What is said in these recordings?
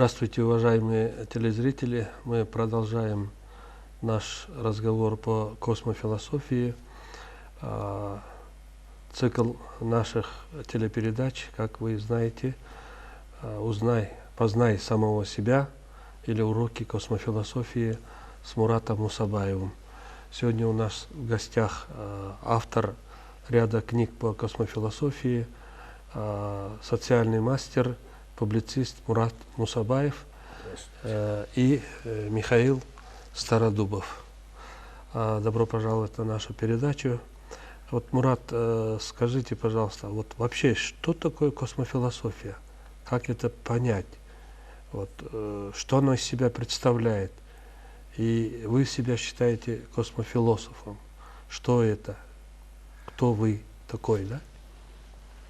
Здравствуйте, уважаемые телезрители. Мы продолжаем наш разговор по космофилософии. Цикл наших телепередач, как вы знаете, «Познай самого себя» или «Уроки космофилософии» с Муратом Мусабаевым. Сегодня у нас в гостях автор ряда книг по космофилософии, социальный мастер, публицист Мурат Мусабаев и Михаил Стародубов. Добро пожаловать на нашу передачу. Вот, Мурат, скажите, пожалуйста, вот вообще, что такое космофилософия? Как это понять? Вот, что оно из себя представляет? И вы себя считаете космофилософом. Что это? Кто вы такой, да?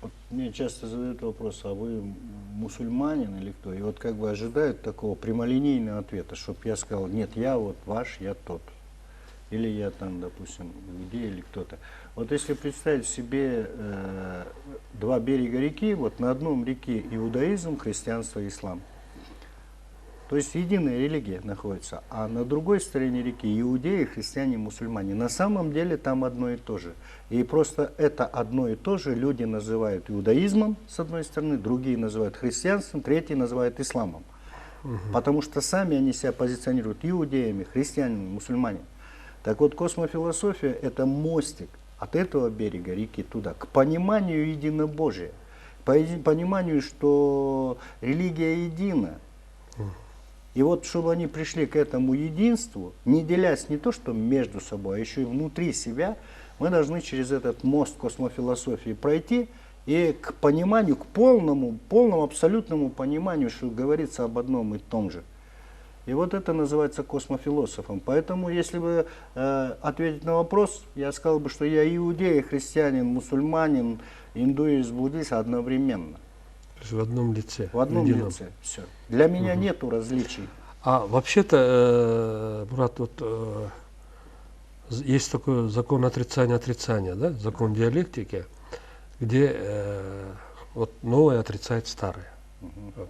Вот мне часто задают вопрос, а вы мусульманин или кто? И вот как бы ожидают такого прямолинейного ответа, чтобы я сказал, нет, я вот ваш, я тот. Или я там, допустим, иудей или кто-то. Вот если представить себе два берега реки, вот на одном реке иудаизм, христианство и ислам. То есть единая религия находится, а на другой стороне реки иудеи, христиане, мусульмане. На самом деле там одно и то же. И просто это одно и то же люди называют иудаизмом, с одной стороны, другие называют христианством, третьи называют исламом. Потому что сами они себя позиционируют иудеями, христианами, мусульманами. Так вот, космофилософия – это мостик от этого берега реки туда, к пониманию единобожия, пониманию, что религия едина. И вот, чтобы они пришли к этому единству, не делясь не то, что между собой, а еще и внутри себя, мы должны через этот мост космофилософии пройти и к пониманию, к полному абсолютному пониманию, что говорится об одном и том же. И вот это называется космофилософом. Поэтому, если бы ответить на вопрос, я сказал бы, что я иудей, христианин, мусульманин, индуист, буддист одновременно. То есть в одном лице. В одном лице. Все. Для меня нету различий. А вообще-то, Мурат, вот есть такой закон отрицания, да? Закон диалектики, где вот новое отрицает старое. Вот.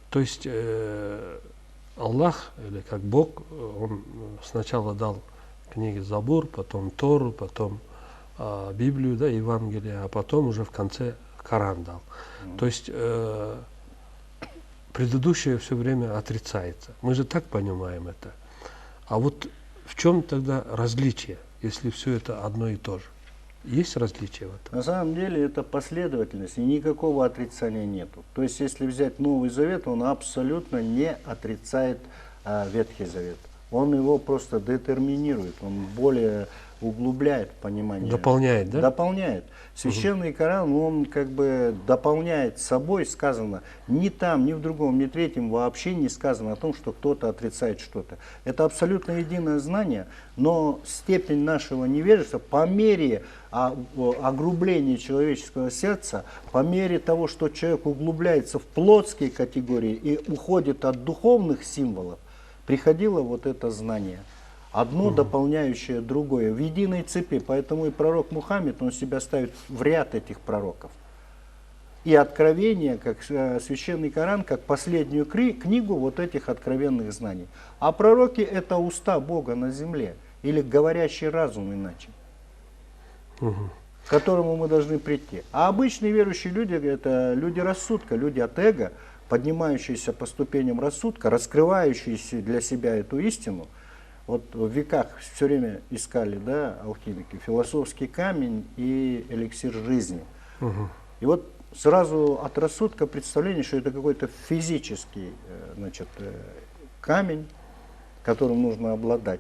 То есть Аллах, или как Бог, Он сначала дал книги Забур, потом Тору, потом Библию, да, Евангелие, а потом уже в конце Коран дал. То есть предыдущее все время отрицается. Мы же так понимаем это. А вот в чем тогда различие, если все это одно и то же? Есть различие в этом? На самом деле это последовательность, и никакого отрицания нету. То есть, если взять Новый Завет, он абсолютно не отрицает Ветхий Завет. Он его просто детерминирует, он более углубляет понимание. Дополняет, да? Дополняет. Священный Коран, он как бы дополняет собой, сказано, ни там, ни в другом, ни в третьем вообще не сказано о том, что кто-то отрицает что-то. Это абсолютно единое знание, но степень нашего невежества по мере огрубления человеческого сердца, по мере того, что человек углубляется в плотские категории и уходит от духовных символов, приходило вот это знание. Одно дополняющее другое, в единой цепи. Поэтому и пророк Мухаммед, он себя ставит в ряд этих пророков. И Откровение, как Священный Коран, как последнюю книгу вот этих откровенных знаний. А пророки – это уста Бога на земле, или говорящий разум иначе, к которому мы должны прийти. А обычные верующие люди – это люди рассудка, люди от эго, поднимающиеся по ступеням рассудка, раскрывающиеся для себя эту истину. Вот в веках все время искали, да, алхимики, философский камень и эликсир жизни. И вот сразу от рассудка представление, что это какой-то физический, значит, камень, которым нужно обладать.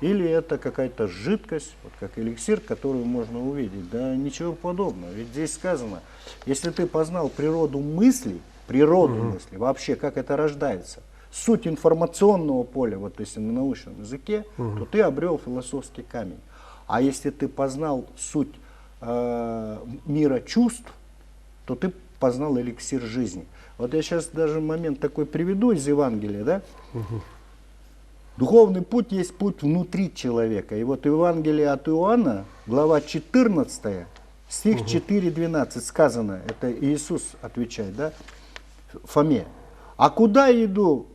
Или это какая-то жидкость, вот как эликсир, которую можно увидеть. Да ничего подобного. Ведь здесь сказано, если ты познал природу мыслей, вообще как это рождается, суть информационного поля, вот если на научном языке, то ты обрел философский камень. А если ты познал суть мира чувств, то ты познал эликсир жизни. Вот я сейчас даже момент такой приведу из Евангелия, да? Духовный путь есть путь внутри человека. И вот в Евангелии от Иоанна, глава 14, стих 4:12 сказано, это Иисус отвечает, да, Фоме. А куда иду?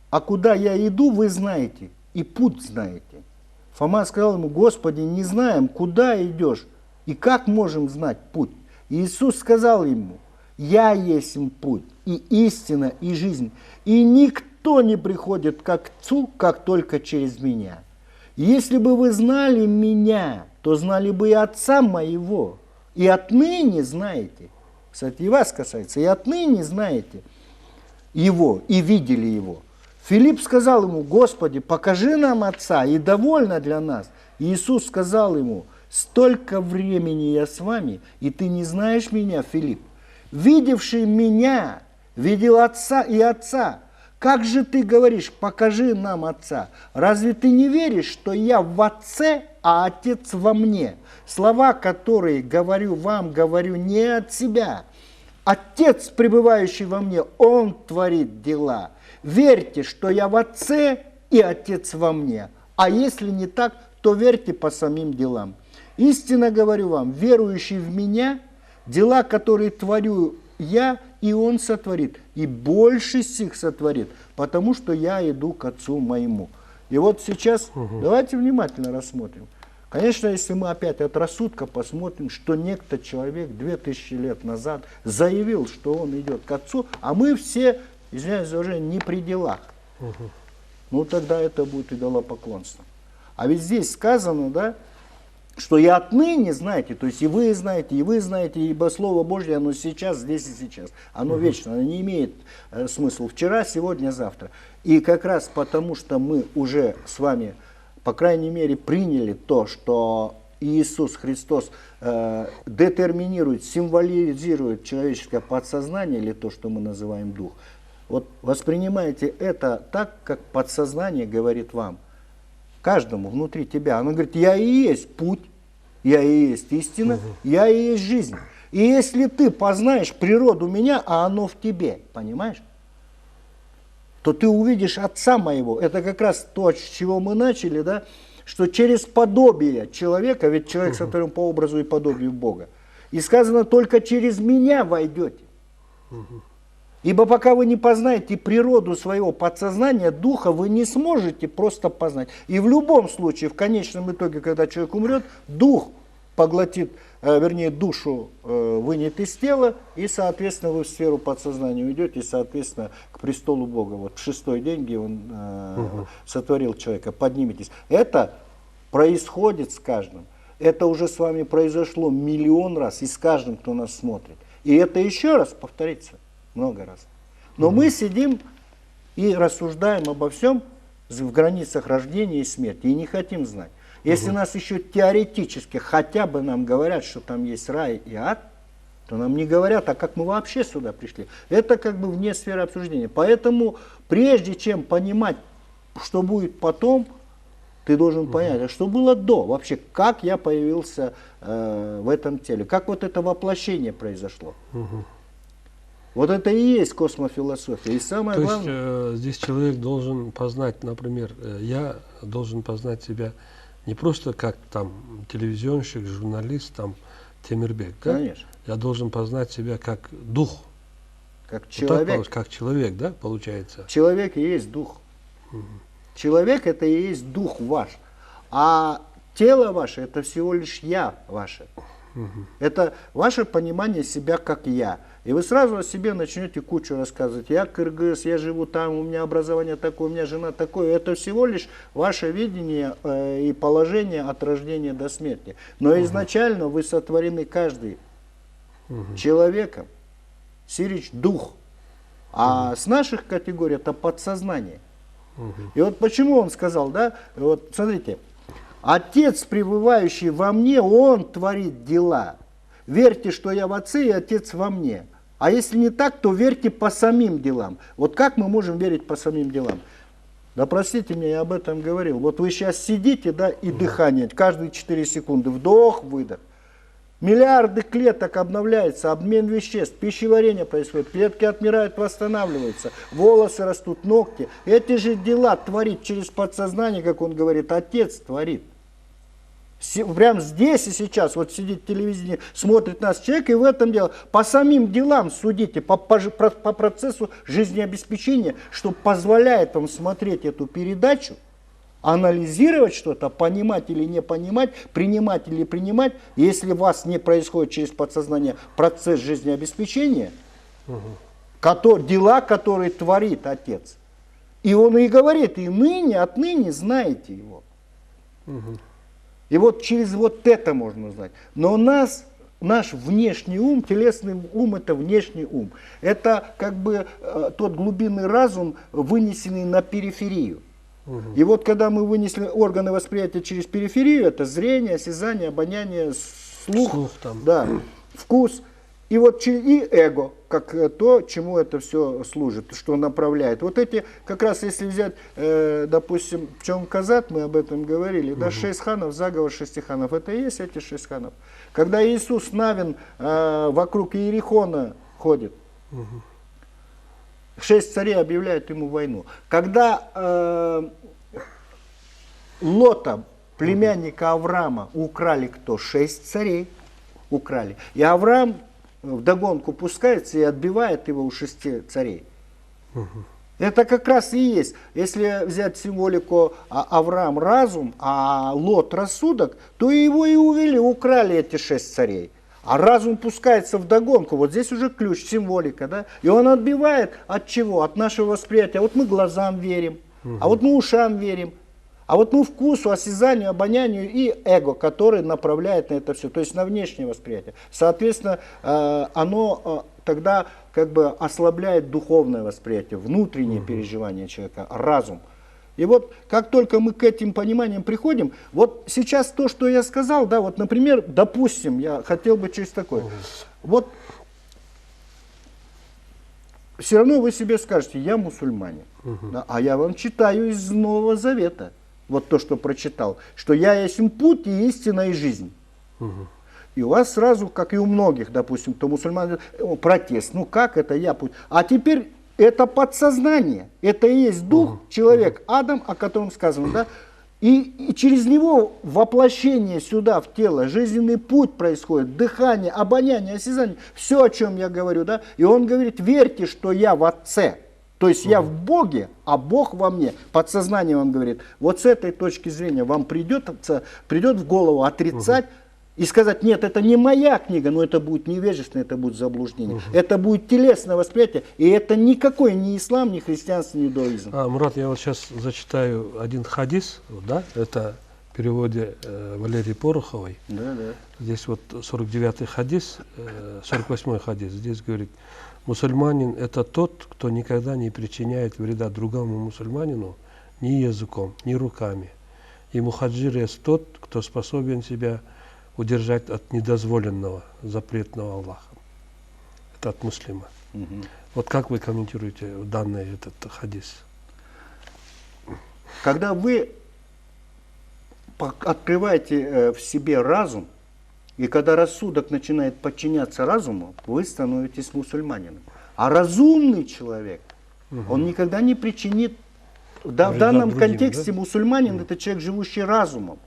А куда я иду, вы знаете, и путь знаете. Фома сказал ему: Господи, не знаем, куда идешь, и как можем знать путь. И Иисус сказал ему: Я есть путь, и истина, и жизнь, и никто не приходит к Отцу, как только через меня. Если бы вы знали меня, то знали бы и Отца моего, и отныне знаете. Кстати, и вас касается, и отныне знаете Его, и видели Его. Филипп сказал ему: Господи, покажи нам Отца, и довольно для нас. И Иисус сказал ему: столько времени я с вами, и ты не знаешь меня, Филипп. Видевший меня, видел Отца и Отца. Как же ты говоришь: покажи нам Отца? Разве ты не веришь, что я в Отце, а Отец во мне? Слова, которые говорю вам, говорю не от себя. Отец, пребывающий во мне, Он творит дела. Верьте, что я в Отце и Отец во мне. А если не так, то верьте по самим делам. Истинно говорю вам, верующий в меня, дела, которые творю я, и Он сотворит, и больше сих сотворит, потому что я иду к Отцу моему. И вот сейчас давайте внимательно рассмотрим. Конечно, если мы опять от рассудка посмотрим, что некто человек 2000 лет назад заявил, что он идет к Отцу, а мы все, извиняюсь за выражение, не при делах. Ну тогда это будет идолопоклонство. А ведь здесь сказано, да, что и отныне знаете, то есть и вы знаете, ибо Слово Божье, оно сейчас, здесь и сейчас. Оно вечно, оно не имеет смысла вчера, сегодня, завтра. И как раз потому, что мы уже с вами, по крайней мере, приняли то, что Иисус Христос детерминирует, символизирует человеческое подсознание, или то, что мы называем дух. Вот воспринимайте это так, как подсознание говорит вам. Каждому внутри тебя. Оно говорит: я и есть путь, я и есть истина, я и есть жизнь. И если ты познаешь природу меня, а оно в тебе, понимаешь, то ты увидишь Отца моего. Это как раз то, с чего мы начали, да, что через подобие человека, ведь человек сотворен по образу и подобию Бога. И сказано: только через меня войдете. Ибо пока вы не познаете природу своего подсознания, духа, вы не сможете просто познать. И в любом случае, в конечном итоге, когда человек умрет, дух поглотит, вернее, душу вынет из тела, и, соответственно, вы в сферу подсознания уйдете, и, соответственно, к престолу Бога. Вот в шестой день, где Он сотворил человека, подниметесь. Это происходит с каждым. Это уже с вами произошло миллион раз, и с каждым, кто нас смотрит. И это еще раз повторится. Много раз. Но мы сидим и рассуждаем обо всем в границах рождения и смерти, и не хотим знать. Если нас еще теоретически хотя бы нам говорят, что там есть рай и ад, то нам не говорят, а как мы вообще сюда пришли. Это как бы вне сферы обсуждения. Поэтому прежде чем понимать, что будет потом, ты должен понять, а что было до, вообще, как я появился в этом теле, как вот это воплощение произошло. Вот это и есть космофилософия. И самое главное... То есть здесь человек должен познать, например, я должен познать себя не просто как там телевизионщик, журналист, там Темирбек. Да? Конечно. Я должен познать себя как дух. Как Вот человек. так, как человек, да, получается? Человек и есть дух. Человек это и есть дух ваш. А тело ваше это всего лишь я ваше. Это ваше понимание себя как я. И вы сразу о себе начнете кучу рассказывать. Я кыргыз, я живу там, у меня образование такое, у меня жена такое. Это всего лишь ваше видение и положение от рождения до смерти. Но изначально вы сотворены каждый человеком. Сирич дух. А с наших категорий это подсознание. И вот почему он сказал, да, вот смотрите, Отец, пребывающий во мне, Он творит дела. Верьте, что я в Отце и Отец во мне. А если не так, то верьте по самим делам. Вот как мы можем верить по самим делам? Да простите меня, я об этом говорил. Вот вы сейчас сидите, да, и дыхание, каждые 4 секунды, вдох, выдох. Миллиарды клеток обновляются, обмен веществ, пищеварение происходит, клетки отмирают, восстанавливаются, волосы растут, ногти. Эти же дела творит через подсознание, как он говорит, Отец творит. Прямо здесь и сейчас, вот сидит телевидение, смотрит нас человек, и в этом дело. По самим делам судите, по процессу жизнеобеспечения, что позволяет вам смотреть эту передачу, анализировать что-то, понимать или не понимать, принимать или принимать. Если у вас не происходит через подсознание процесс жизнеобеспечения, дела, которые творит Отец. И он и говорит, и ныне, отныне знаете его. И вот через вот это можно узнать. Но наш внешний ум, телесный ум, это внешний ум. Это как бы тот глубинный разум, вынесенный на периферию. И вот когда мы вынесли органы восприятия через периферию, это зрение, осязание, обоняние, слух там. Да, вкус. И вот и эго, как то, чему это все служит, что направляет. Вот эти, как раз если взять, допустим, Чон Казат, мы об этом говорили, да, 6 ханов, заговор 6 ханов, это и есть эти 6 ханов. Когда Иисус Навин вокруг Иерихона ходит, 6 царей объявляют ему войну. Когда Лота, племянника Авраама, украли кто? 6 царей украли. И Авраам вдогонку пускается и отбивает его у 6 царей. Это как раз и есть. Если взять символику Авраам разум, а Лот рассудок, то его и увели, украли эти 6 царей. А разум пускается вдогонку. Вот здесь уже ключ, символика. Да? И он отбивает от чего? От нашего восприятия. А вот мы глазам верим, а вот мы ушам верим. А вот мы вкусу, осязанию, обонянию и эго, который направляет на это все, то есть на внешнее восприятие. Соответственно, оно тогда как бы ослабляет духовное восприятие, внутреннее переживание человека, разум. И вот как только мы к этим пониманиям приходим, вот сейчас то, что я сказал, да, вот, например, допустим, я хотел бы через такое. Вот все равно вы себе скажете, я мусульманин, да, а я вам читаю из Нового Завета. Вот то, что прочитал, что я есть путь и истина и жизнь. И у вас сразу, как и у многих, допустим, кто мусульман, протест. Ну как это я путь? А теперь это подсознание, это и есть дух, человек, Адам, о котором сказано, да? И через него воплощение сюда, в тело, жизненный путь происходит, дыхание, обоняние, осязание, все, о чем я говорю, да? И он говорит, верьте, что я в Отце. То есть я в Боге, а Бог во мне. Подсознание, он говорит, вот с этой точки зрения вам придет в голову отрицать и сказать, нет, это не моя книга, но это будет невежественно, это будет заблуждение. Это будет телесное восприятие, и это никакой ни ислам, ни христианство, ни иудаизм. Мурат, я вот сейчас зачитаю один хадис, да, это в переводе Валерии Пороховой. Да. Здесь вот 49-й хадис, 48-й хадис, здесь говорит, мусульманин – это тот, кто никогда не причиняет вреда другому мусульманину ни языком, ни руками. И мухаджир есть тот, кто способен себя удержать от недозволенного, запретного Аллахом. Это от муслима. Вот как вы комментируете данный этот хадис? Когда вы открываете в себе разум, и когда рассудок начинает подчиняться разуму, вы становитесь мусульманином. А разумный человек, он никогда не причинит... В данном контексте мусульманин это человек, живущий разумом.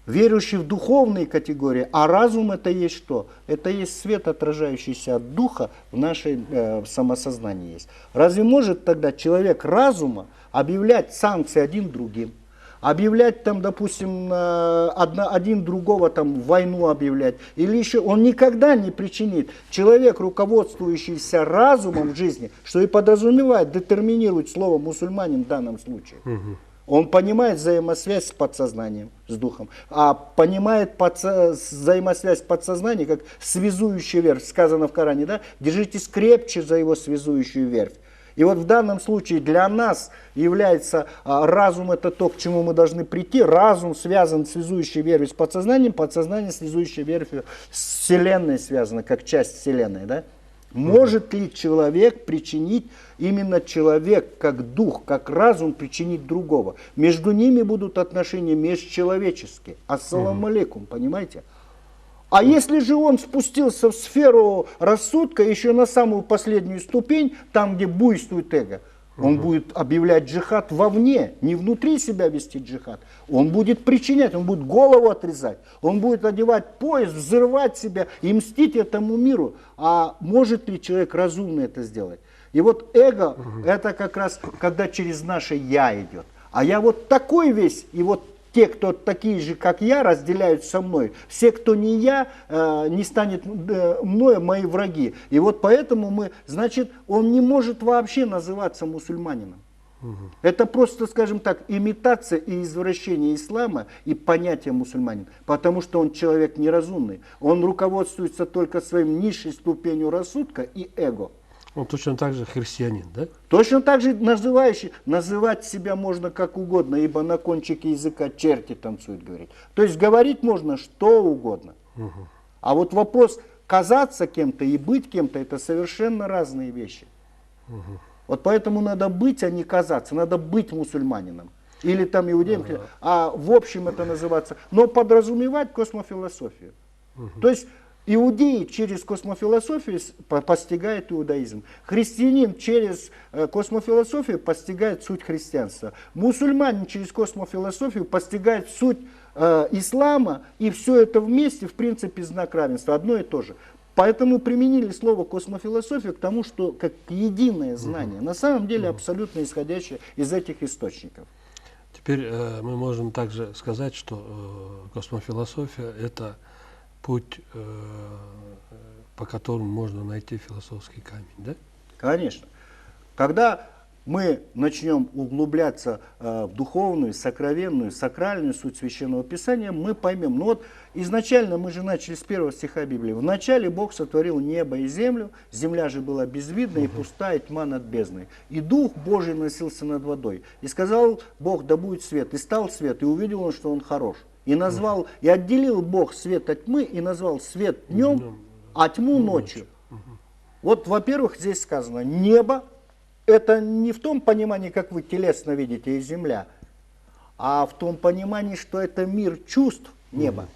Верующий в духовные категории. А разум это есть что? Это есть свет, отражающийся от духа в нашей самосознании есть. Разве может тогда человек разума объявлять санкции один другим? Объявлять там, допустим, один другого там войну объявлять, или еще он никогда не причинит. Человек, руководствующийся разумом в жизни, что и подразумевает, детерминирует слово мусульманин в данном случае. Он понимает взаимосвязь с подсознанием, с духом, а понимает взаимосвязь с подсознанием как связующую верфь, сказано в Коране, да? Держитесь крепче за его связующую верфь. И вот в данном случае для нас является разум, это то, к чему мы должны прийти. Разум связан с связующей верфью с подсознанием, подсознание связующей верфью с Вселенной связано, как часть Вселенной. Да? Может ли человек причинить, именно человек, как дух, как разум, причинить другого? Между ними будут отношения межчеловеческие. Ассаламу алейкум, понимаете? А если же он спустился в сферу рассудка, еще на самую последнюю ступень, там, где буйствует эго, Он будет объявлять джихад вовне, не внутри себя вести джихад. Он будет причинять, он будет голову отрезать, он будет одевать пояс, взрывать себя и мстить этому миру. А может ли человек разумно это сделать? И вот эго, это как раз, когда через наше «я» идет. А я вот такой весь, и вот те, кто такие же, как я, разделяют со мной. Все, кто не я, не станет мною, мои враги. И вот поэтому значит, он не может вообще называться мусульманином. Это просто, скажем так, имитация и извращение ислама и понятия мусульманин. Потому что он человек неразумный. Он руководствуется только своим низшей ступенью рассудка и эго. Он точно так же христианин, да? Точно так же называть себя можно как угодно, ибо на кончике языка черти танцуют, говорить. То есть говорить можно что угодно. А вот вопрос казаться кем-то и быть кем-то, это совершенно разные вещи. Вот поэтому надо быть, а не казаться, надо быть мусульманином. Или там иудеем, а в общем это называться, но подразумевать космофилософию. То есть иудеи через космофилософию постигают иудаизм. Христианин через космофилософию постигает суть христианства. Мусульманин через космофилософию постигает суть ислама. И все это вместе, в принципе, знак равенства. Одно и то же. Поэтому применили слово космофилософия к тому, что как единое знание. На самом деле абсолютно исходящее из этих источников. Теперь мы можем также сказать, что космофилософия – это путь, по которому можно найти философский камень, да? Конечно. Когда мы начнем углубляться в духовную, сокровенную, сакральную суть Священного Писания, мы поймем. Ну вот изначально мы же начали с первого стиха Библии. «Вначале Бог сотворил небо и землю, земля же была безвидна и пустая, тьма над бездной. И Дух Божий носился над водой. И сказал Бог, да будет свет. И стал свет, и увидел он, что он хорош. И назвал, и отделил Бог свет от тьмы, и назвал свет днем, а тьму ночью». Вот, во-первых, здесь сказано, небо, это не в том понимании, как вы телесно видите, и земля, а в том понимании, что это мир чувств, небо,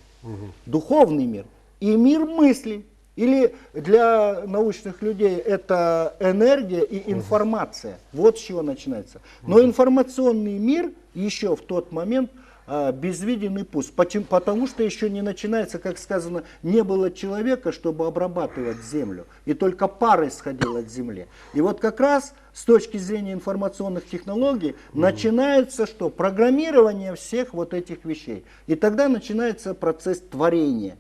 духовный мир, и мир мыслей. Или для научных людей это энергия и информация. Вот с чего начинается. Но информационный мир еще в тот момент безвиден и пуст, потому что еще не начинается, как сказано, не было человека, чтобы обрабатывать землю, и только пар исходил от земли. И вот как раз с точки зрения информационных технологий начинается что? Программирование всех вот этих вещей. И тогда начинается процесс творения.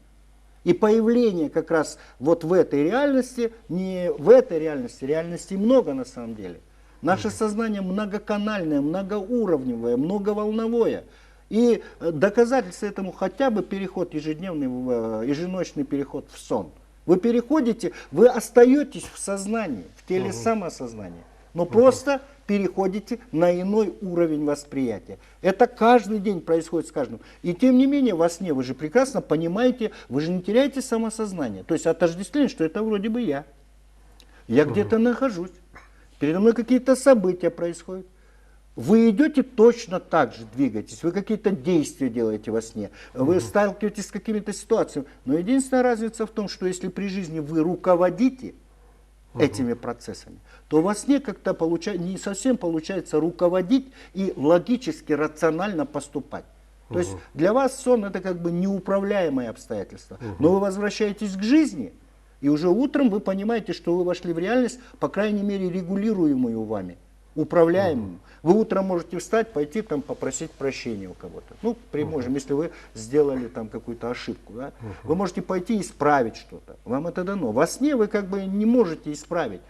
И появление как раз вот в этой реальности, не в этой реальности, реальностей много на самом деле. Наше сознание многоканальное, многоуровневое, многоволновое. И доказательство этому хотя бы переход ежедневный, еженочный переход в сон. Вы переходите, вы остаетесь в сознании, в теле самосознания, но просто переходите на иной уровень восприятия. Это каждый день происходит с каждым. И тем не менее во сне вы же прекрасно понимаете, вы же не теряете самосознание. То есть отождествление, что это вроде бы я. Я где-то нахожусь, передо мной какие-то события происходят. Вы идете точно так же, двигаетесь, вы какие-то действия делаете во сне, вы сталкиваетесь с какими-то ситуациями. Но единственная разница в том, что если при жизни вы руководите этими процессами, то во сне как-то не совсем получается руководить и логически, рационально поступать. То есть для вас сон это как бы неуправляемое обстоятельство. Но вы возвращаетесь к жизни, и уже утром вы понимаете, что вы вошли в реальность, по крайней мере, регулируемую вами, управляемую. Вы утром можете встать, пойти там попросить прощения у кого-то. Ну, можем, если вы сделали там какую-то ошибку. Да? Вы можете пойти исправить что-то. Вам это дано. Во сне вы как бы не можете исправить.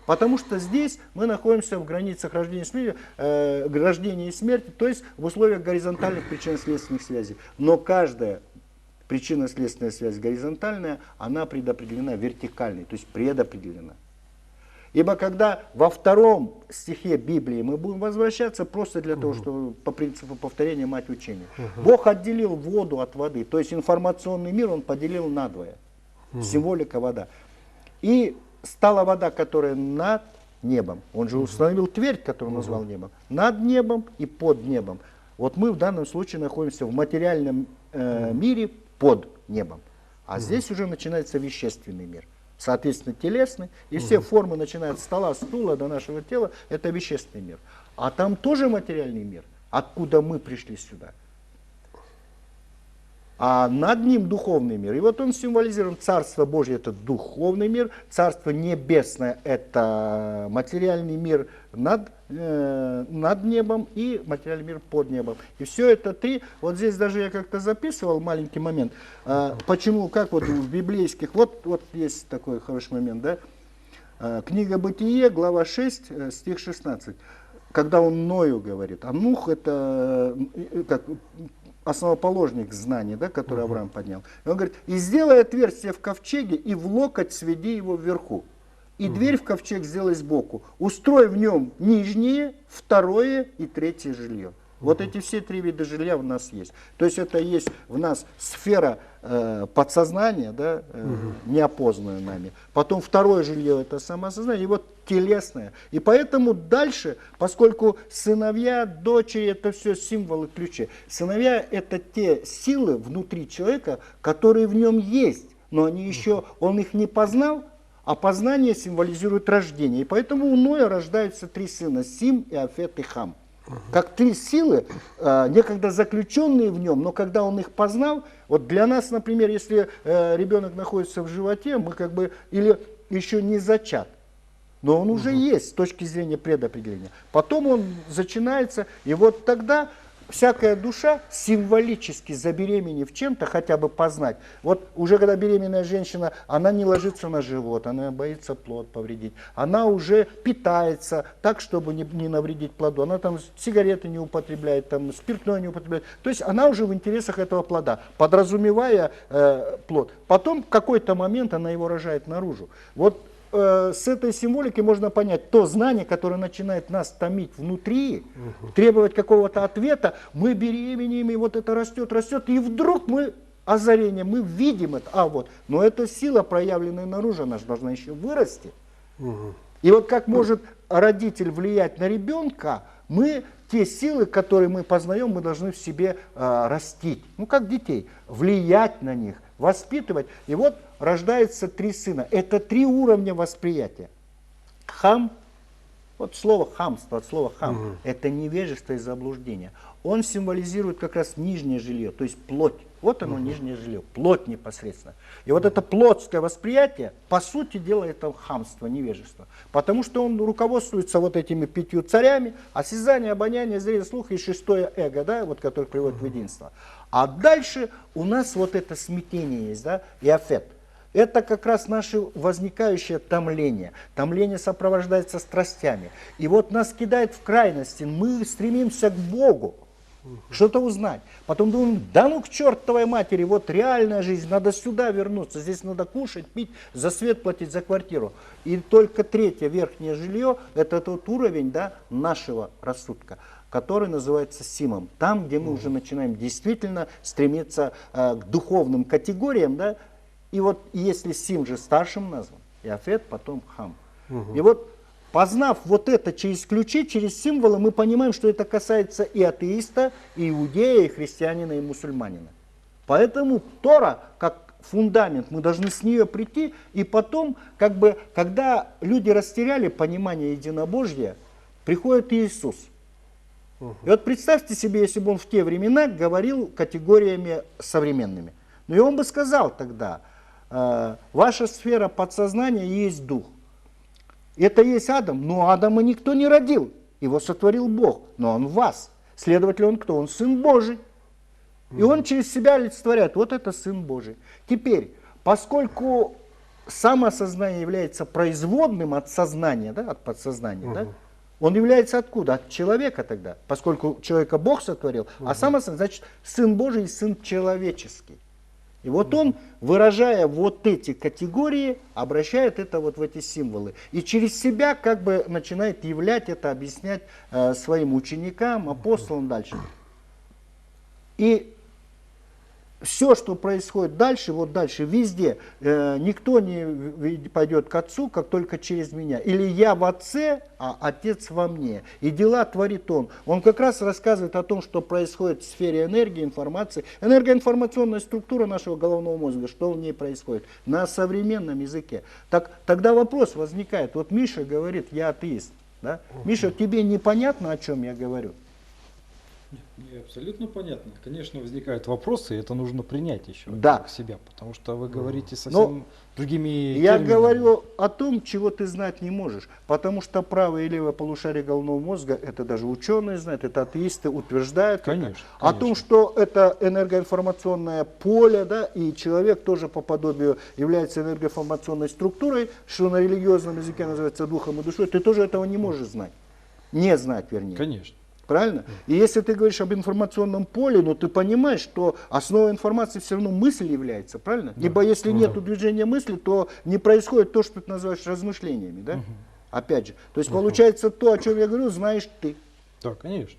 Потому что здесь мы находимся в границах рождения и смерти, то есть в условиях горизонтальных причинно-следственных связей. Но каждая причинно-следственная связь горизонтальная, она предопределена вертикальной, то есть предопределена. Ибо когда во втором стихе Библии мы будем возвращаться просто для того, чтобы по принципу повторения мать учения. Бог отделил воду от воды, то есть информационный мир он поделил надвое. Символика вода. И стала вода, которая над небом. Он же установил твердь, которую он назвал небом. Над небом и под небом. Вот мы в данном случае находимся в материальном мире под небом. А здесь уже начинается вещественный мир. соответственно, телесный, и все формы, начиная от стола, стула до нашего тела, это вещественный мир. А там тоже материальный мир, откуда мы пришли сюда. А над ним духовный мир. И вот он символизирует Царство Божье, это духовный мир, Царство Небесное, это материальный мир над небом и материальный мир под небом. И все это три. Вот здесь даже я как-то записывал маленький момент. Почему, как вот в библейских, вот есть такой хороший момент, да? Книга Бытие, глава 6, стих 16. Когда он Ною говорит, а Нух это как основоположник знаний, да, который Авраам поднял. И он говорит, и сделай отверстие в ковчеге, и в локоть сведи его вверху. И дверь в ковчег сделай сбоку. Устрой в нем нижнее, второе и третье жилье. Вот эти все три вида жилья у нас есть. То есть это есть в нас сфера подсознания, да, неопознанная нами. Потом второе жилье это самосознание, и вот телесное. И поэтому дальше, поскольку сыновья, дочери это все символы, ключи. Сыновья это те силы внутри человека, которые в нем есть, но они еще, он их не познал, а познание символизирует рождение. И поэтому у Ноя рождаются три сына, Сим, Иафет и Хам. Как три силы, некогда заключенные в нем, но когда он их познал, вот для нас, например, если ребенок находится в животе, мы как бы, или еще не зачат, но он уже есть с точки зрения предопределения. Потом он начинается, и вот тогда всякая душа, символически забеременев чем-то, хотя бы познать. Вот уже когда беременная женщина, она не ложится на живот, она боится плод повредить. Она уже питается так, чтобы не навредить плоду. Она там сигареты не употребляет, там, спиртное не употребляет. То есть она уже в интересах этого плода, подразумевая плод. Потом в какой-то момент она его рожает наружу. Вот с этой символики можно понять то знание, которое начинает нас томить внутри, требовать какого-то ответа, мы беременеем, и вот это растет, растет, и вдруг мы озарение, мы видим это, но эта сила, проявленная наружу, она же должна еще вырасти. И вот как может родитель влиять на ребенка, мы те силы, которые мы познаем, мы должны в себе растить, ну как детей, влиять на них, воспитывать. И вот рождается три сына. Это три уровня восприятия. Хам, вот слово хамство, от слова хам, это невежество и заблуждение. Он символизирует как раз нижнее жилье, то есть плоть. Вот оно, нижнее жилье, плоть непосредственно. И вот это плотское восприятие, по сути дела, это хамство, невежество. Потому что он руководствуется вот этими 5 царями, осязание, обоняние, зрение, слух и шестое эго, да, вот, которое приводит в единство. А дальше у нас вот это смятение есть, да, и аффект. Это как раз наше возникающее томление. Томление сопровождается страстями. И вот нас кидает в крайности. Мы стремимся к Богу, что-то узнать. Потом думаем, да ну к чертовой матери, вот реальная жизнь, надо сюда вернуться. Здесь надо кушать, пить, за свет платить, за квартиру. И только третье, верхнее жилье, это тот уровень, да, нашего рассудка, который называется Симом. Там, где мы уже начинаем действительно стремиться к духовным категориям, да, и вот если Сим же старшим назван, Иафет, потом Хам. И вот познав вот это через ключи, через символы, мы понимаем, что это касается и атеиста, и иудея, и христианина, и мусульманина. Поэтому Тора, как фундамент, мы должны с нее прийти, и потом, как бы, когда люди растеряли понимание единобожия, приходит Иисус. И вот представьте себе, если бы он в те времена говорил категориями современными. Ну и он бы сказал тогда, ваша сфера подсознания есть дух. Это есть Адам, но Адама никто не родил. Его сотворил Бог, но он в вас. Следовательно, он кто? Он Сын Божий. И он через себя олицетворяет, вот это Сын Божий. Теперь, поскольку самосознание является производным от сознания, да, от подсознания, да, он является откуда? От человека тогда, поскольку человека Бог сотворил, а самосознание, значит, Сын Божий и Сын человеческий. И вот он, выражая вот эти категории, обращает это вот в эти символы. И через себя как бы начинает являть это, объяснять своим ученикам, апостолам дальше. И все, что происходит дальше, вот дальше, везде, никто не пойдет к Отцу, как только через меня. Или я в Отце, а Отец во мне. И дела творит Он. Он как раз рассказывает о том, что происходит в сфере энергии, информации. Энергоинформационная структура нашего головного мозга, что в ней происходит на современном языке. Так, тогда вопрос возникает. Вот Миша говорит, я атеист. Да? Миша, тебе непонятно, о чем я говорю? Мне абсолютно понятно. Конечно, возникают вопросы, и это нужно принять еще Да. к себя, потому что вы говорите совсем другими Я терминами. говорю о том, чего ты знать не можешь, потому что правое и левое полушарие головного мозга, это даже ученые знают, это атеисты утверждают. Конечно, О том, что это энергоинформационное поле, да, и человек тоже по подобию является энергоинформационной структурой, что на религиозном языке называется духом и душой, ты тоже этого не можешь знать. Не знать, вернее. Конечно. Правильно? И если ты говоришь об информационном поле, ну ты понимаешь, что основой информации все равно мысль является, правильно? Да. Ибо если нет движения мысли, то не происходит то, что ты называешь размышлениями, да? Опять же. То есть получается то, о чем я говорю, знаешь ты. Да, конечно.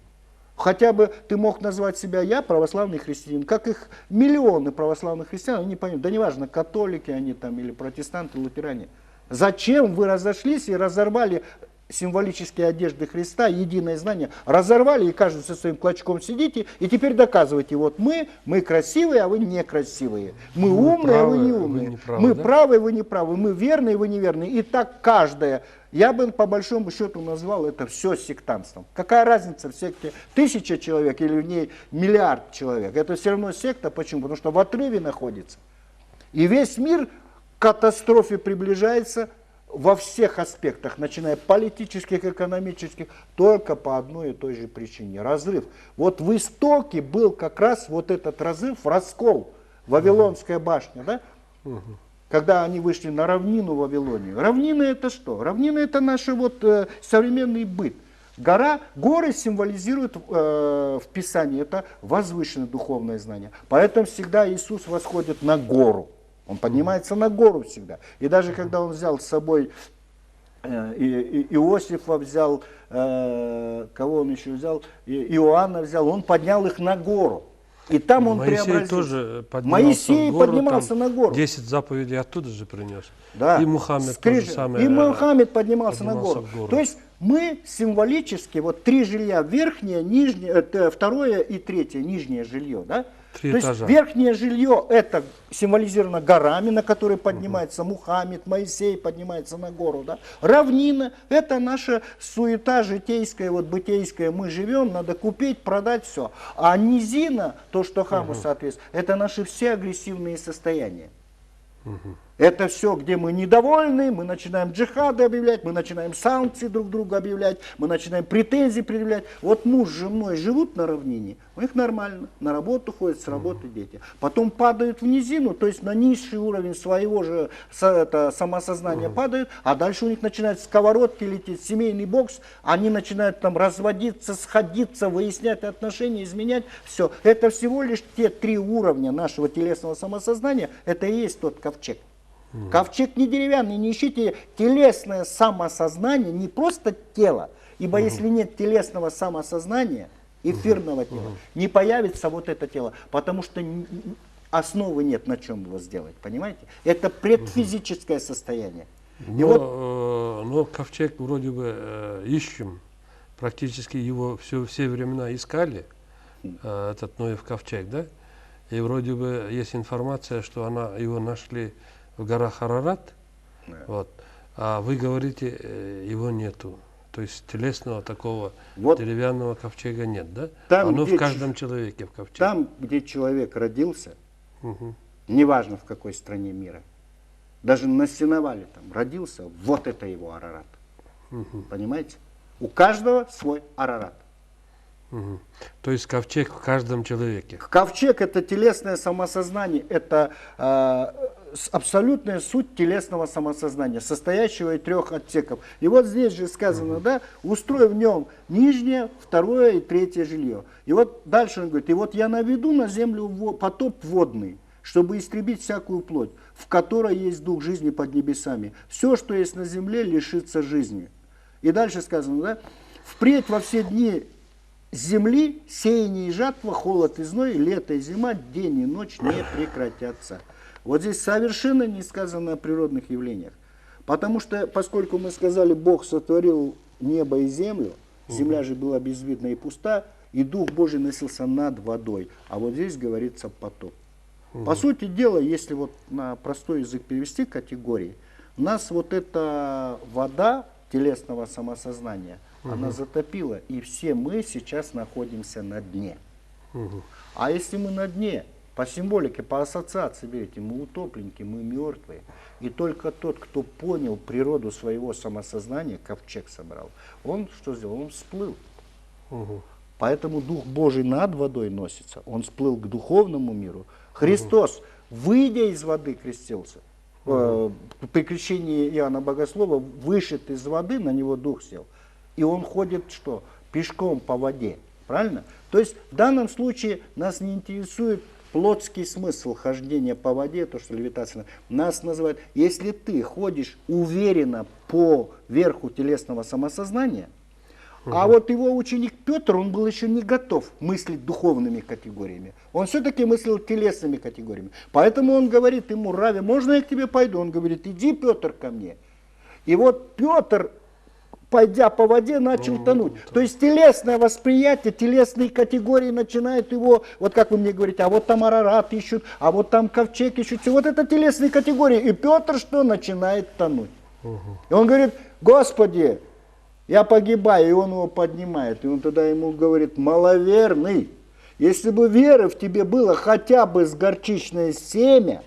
Хотя бы ты мог назвать себя я православный христианин, как их миллионы православных христиан, они понимают, да неважно, католики они там или протестанты, лютеране. Зачем вы разошлись и разорвали символические одежды Христа, единое знание, разорвали, и каждый со своим клочком сидите, и теперь доказывайте, вот мы красивые, а вы некрасивые. Мы умные, а вы не умные. Мы правы, вы не правы. Мы верные, вы неверные. И так каждое. Я бы по большому счету назвал это все сектантством. Какая разница в секте 1000 человек или в ней миллиард человек? Это все равно секта. Почему? Потому что в отрыве находится. И весь мир к катастрофе приближается во всех аспектах, начиная политических, экономических, только по одной и той же причине. Разрыв. Вот в истоке был как раз вот этот разрыв, раскол. Вавилонская башня, да? Когда они вышли на равнину Вавилонию. Равнина это что? Равнина это наш современный быт. Горы символизируют в Писании, это возвышенное духовное знание. Поэтому всегда Иисус восходит на гору. Он поднимается на гору всегда. И даже когда он взял с собой Иосифа, взял, кого он еще взял, Иоанна взял, он поднял их на гору. И там он преобразился. Тоже Моисей поднимался на гору. 10 заповедей оттуда же принес. Да. И Мухаммед тоже самое. И Мухаммед поднимался на гору. То есть мы символически, вот 3 жилья, верхнее, нижнее, второе и третье, нижнее жилье, да? 3 То этажа. есть верхнее жилье это символизировано горами, на которые поднимается Мухаммед, Моисей поднимается на гору. Да? Равнина это наша суета житейская, вот бытейская. Мы живем, надо купить, продать, все. А низина, то, что хаму соответствует, это наши все агрессивные состояния. Это все, где мы недовольны, мы начинаем джихады объявлять, мы начинаем санкции друг другу объявлять, мы начинаем претензии предъявлять. Вот муж с женой живут на равнине, у них нормально, на работу ходят, с работы дети. Потом падают в низину, то есть на низший уровень своего же самосознания падают, а дальше у них начинают сковородки лететь, семейный бокс, они начинают там разводиться, сходиться, выяснять отношения, изменять. Все. Это всего лишь те 3 уровня нашего телесного самосознания, это и есть тот ковчег. Ковчег не деревянный, не ищите телесное самосознание, не просто тело. Ибо если нет телесного самосознания, эфирного тела, не появится вот это тело, потому что основы нет, на чем его сделать, понимаете? Это предфизическое состояние. Но ковчег вроде бы ищем, практически его все времена искали, этот Ноев ковчег, да? И вроде бы есть информация, что его нашли в горах Арарат, вот. А вы говорите, его нету. То есть телесного такого деревянного ковчега нет, да? Там, оно в каждом человеке в ковчеге. Там, где человек родился, неважно в какой стране мира, даже на сеновале там родился, вот это его Арарат. Понимаете? У каждого свой Арарат. То есть ковчег в каждом человеке. Ковчег это телесное самосознание, это абсолютная суть телесного самосознания, состоящего из 3 отсеков. И вот здесь же сказано, да, устрой в нем нижнее, второе и третье жилье. И вот дальше он говорит, и вот я наведу на землю потоп водный, чтобы истребить всякую плоть, в которой есть дух жизни под небесами. Все, что есть на земле, лишится жизни. И дальше сказано, да, впредь во все дни земли сеяние и жатва, холод и зной, лето и зима, день и ночь не прекратятся. Вот здесь совершенно не сказано о природных явлениях. Потому что, поскольку мы сказали, Бог сотворил небо и землю, земля же была безвидна и пуста, и Дух Божий носился над водой. А вот здесь говорится потоп. По сути дела, если вот на простой язык перевести категории, у нас вот эта вода телесного самосознания, она затопила, и все мы сейчас находимся на дне. А если мы на дне, по символике, по ассоциации берете, мы утопленники, мы мертвые. И только тот, кто понял природу своего самосознания, ковчег собрал, он что сделал? Он всплыл. Поэтому Дух Божий над водой носится, он всплыл к духовному миру. Христос, выйдя из воды, крестился. При крещении Иоанна Богослова вышед из воды, на него Дух сел. И он ходит что? Пешком по воде. Правильно? То есть в данном случае нас не интересует плотский смысл хождения по воде, то, что левитация. Нас называют, если ты ходишь уверенно по верху телесного самосознания, а вот его ученик Петр, он был еще не готов мыслить духовными категориями. Он все-таки мыслил телесными категориями. Поэтому он говорит ему: Равви, можно я к тебе пойду? Он говорит: иди, Петр, ко мне. И вот Петр, пойдя по воде, начал тонуть. То есть телесное восприятие, телесные категории начинают его, вот как вы мне говорите, а вот там Арарат ищут, а вот там ковчег ищут. Вот это телесные категории. И Петр что? Начинает тонуть. И он говорит: Господи, я погибаю, и он его поднимает. И он тогда ему говорит: маловерный, если бы веры в тебе было хотя бы с горчичное семя,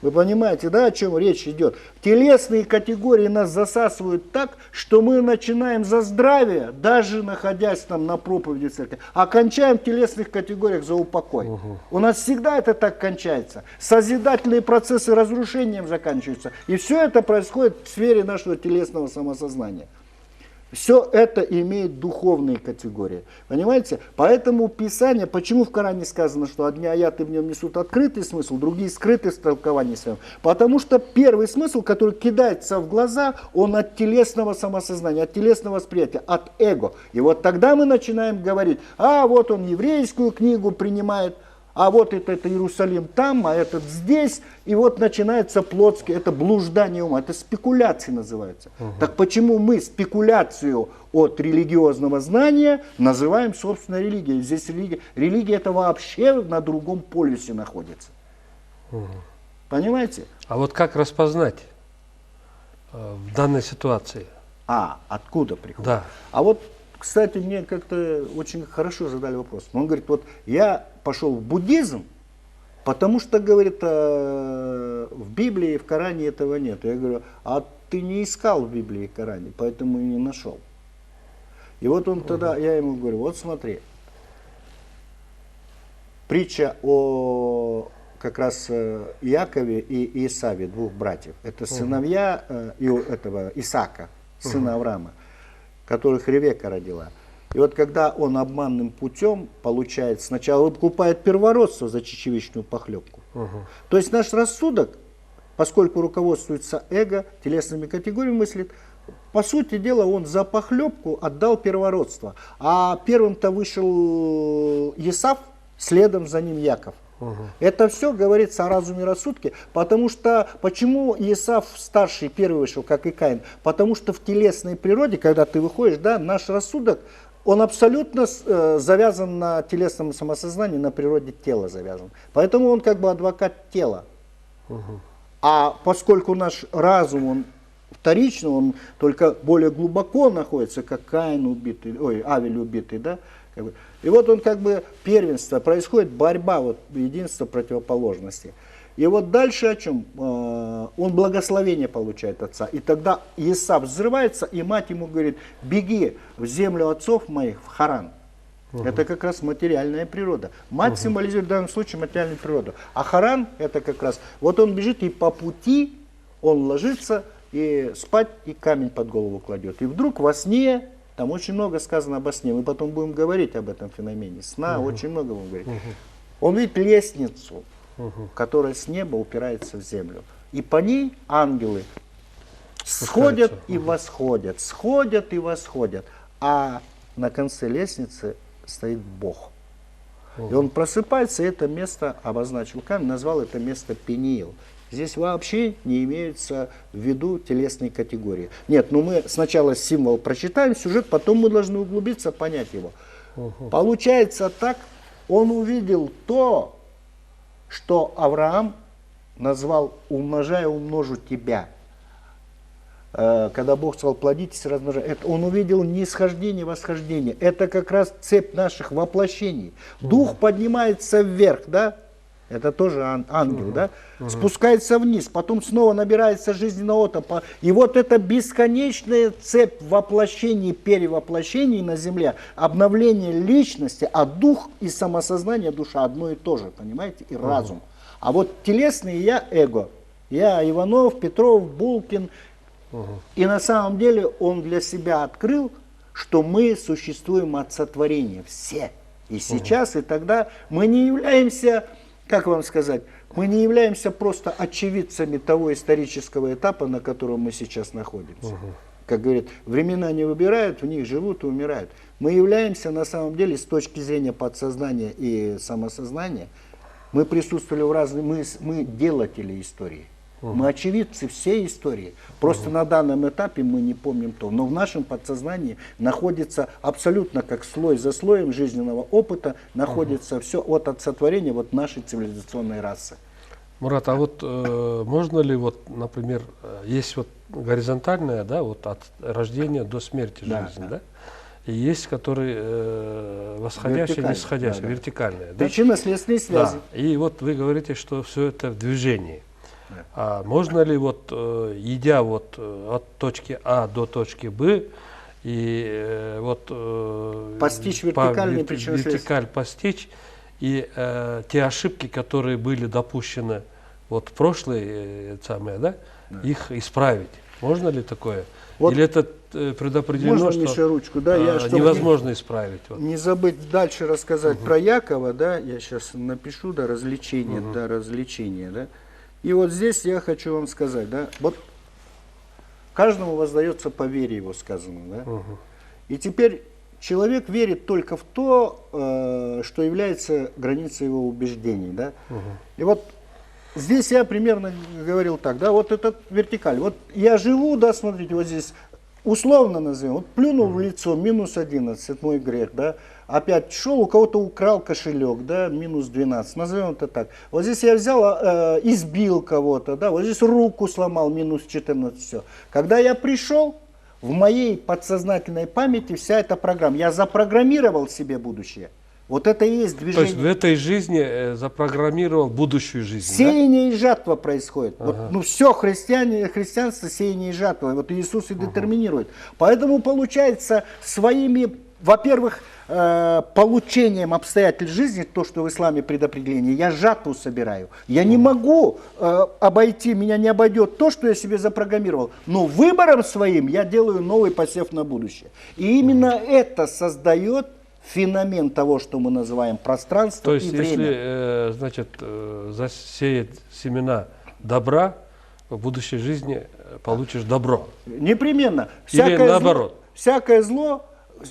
вы понимаете, да, о чем речь идет? Телесные категории нас засасывают так, что мы начинаем за здравие, даже находясь там на проповеди церкви, а кончаем в телесных категориях за упокой. У нас всегда это так кончается. Созидательные процессы разрушением заканчиваются. И все это происходит в сфере нашего телесного самосознания. Все это имеет духовные категории. Понимаете? Поэтому Писание, почему в Коране сказано, что одни аяты в нем несут открытый смысл, другие скрытый в толковании своем? Потому что первый смысл, который кидается в глаза, он от телесного самосознания, от телесного восприятия, от эго. И вот тогда мы начинаем говорить: а вот он еврейскую книгу принимает, а вот это Иерусалим там, а этот здесь. И вот начинается плотское, это блуждание ума, это спекуляции называется. Так почему мы спекуляцию от религиозного знания называем собственной религией? Здесь религия это вообще на другом полюсе находится. Понимаете? А вот как распознать в данной ситуации? Откуда приходит? Да. А вот, кстати, мне как-то очень хорошо задали вопрос. Он говорит: вот я пошел в буддизм, потому что, говорит, в Библии и в Коране этого нет. Я говорю: а ты не искал в Библии и Коране, поэтому и не нашел. И вот он тогда, я ему говорю: вот смотри, притча о как раз Иакове и Исаве, двух братьев. Это сыновья этого Исаака, сына Авраама, которых Ревека родила. И вот когда он обманным путем получает, сначала покупает первородство за чечевичную похлебку. То есть наш рассудок, поскольку руководствуется эго, телесными категориями мыслит, по сути дела он за похлебку отдал первородство. А первым-то вышел Исав, следом за ним Яков. Это все говорится о разуме и рассудке, потому что, почему Исав старший первый вышел, как и Каин? Потому что в телесной природе, когда ты выходишь, да, наш рассудок, он абсолютно завязан на телесном самосознании, на природе тела завязан. Поэтому он как бы адвокат тела. А поскольку наш разум, он вторично, он только более глубоко находится, как Каин убитый, Авель убитый, да, как бы. И вот он как бы первенство, происходит борьба, вот единство противоположностей. И вот дальше о чем? Он благословение получает отца. И тогда Исав взрывается, и мать ему говорит: беги в землю отцов моих, в Харан. Это как раз материальная природа. Мать символизирует в данном случае материальную природу. А Харан это как раз, вот он бежит, и по пути он ложится и спать, и камень под голову кладет. И вдруг во сне, там очень много сказано обо сне, мы потом будем говорить об этом феномене сна, очень много будем говорить. Он видит лестницу, которая с неба упирается в землю. И по ней ангелы сходят и восходят, сходят и восходят. А на конце лестницы стоит Бог. И он просыпается, и это место обозначил камень, назвал это место Пениил. Здесь вообще не имеется в виду телесной категории. Нет, ну мы сначала символ прочитаем, сюжет, потом мы должны углубиться, понять его. Получается так, он увидел то, что Авраам назвал «умножая, умножу тебя». Когда Бог сказал «плодитесь, размножайтесь», он увидел нисхождение, восхождение. Это как раз цепь наших воплощений. Дух поднимается вверх, да? Это тоже ангел, да? Спускается вниз, потом снова набирается жизненного опыта. И вот эта бесконечная цепь воплощений, перевоплощений на земле, обновление личности, а дух и самосознание, душа одно и то же, понимаете? И разум. А вот телесный я эго. Я Иванов, Петров, Булкин. И на самом деле он для себя открыл, что мы существуем от сотворения, все. И сейчас, и тогда мы не являемся, как вам сказать, мы не являемся просто очевидцами того исторического этапа, на котором мы сейчас находимся. Как говорят, времена не выбирают, в них живут и умирают. Мы являемся на самом деле с точки зрения подсознания и самосознания, мы присутствовали в разных, мы делатели истории. Мы очевидцы всей истории. Просто на данном этапе мы не помним то. Но в нашем подсознании находится абсолютно как слой за слоем жизненного опыта, находится все от сотворения вот нашей цивилизационной расы. Мурат, а вот можно ли, вот, например, есть вот горизонтальная, да, вот от рождения до смерти жизнь, да? И есть, которые восходящая, нисходящая, вертикальная. Да? Причинно-следственные связи. Да. И вот вы говорите, что все это в движении. А можно ли вот, идя вот от точки А до точки Б, и постичь вертикальную вертикаль постичь, и те ошибки, которые были допущены вот в прошлые самые, да, их исправить? Можно ли такое? Вот или это предопределено, можно, что Миша, ручку, да, невозможно исправить? Вот. Не забыть дальше рассказать про Якова, да, я сейчас напишу, да, развлечение, да, развлечение, да. И вот здесь я хочу вам сказать, да, вот каждому воздается по вере его сказано, да. И теперь человек верит только в то, что является границей его убеждений, да. И вот здесь я примерно говорил так, да, вот этот вертикаль. Вот я живу, да, смотрите, вот здесь условно назовем, вот плюнул в лицо, минус 11, это мой грех, да. Опять шел, у кого-то украл кошелек, да, минус 12, назовем это так. Вот здесь я взял, избил кого-то, да, вот здесь руку сломал, минус 14, все. Когда я пришел, в моей подсознательной памяти вся эта программа, я запрограммировал себе будущее. Вот это и есть движение. То есть в этой жизни запрограммировал будущую жизнь, сеяние, да? И жатва происходит. Вот, ну все, христианство сеяние и жатва. Вот Иисус и детерминирует. Поэтому получается своими, во-первых, получением обстоятельств жизни, то, что в исламе предопределение, я жатву собираю. Я не могу обойти, меня не обойдет то, что я себе запрограммировал. Но выбором своим я делаю новый посев на будущее. И именно это создает феномен того, что мы называем пространство и время. То есть, если, значит, засеять семена добра, в будущей жизни получишь добро. Непременно. Или наоборот. Всякое зло,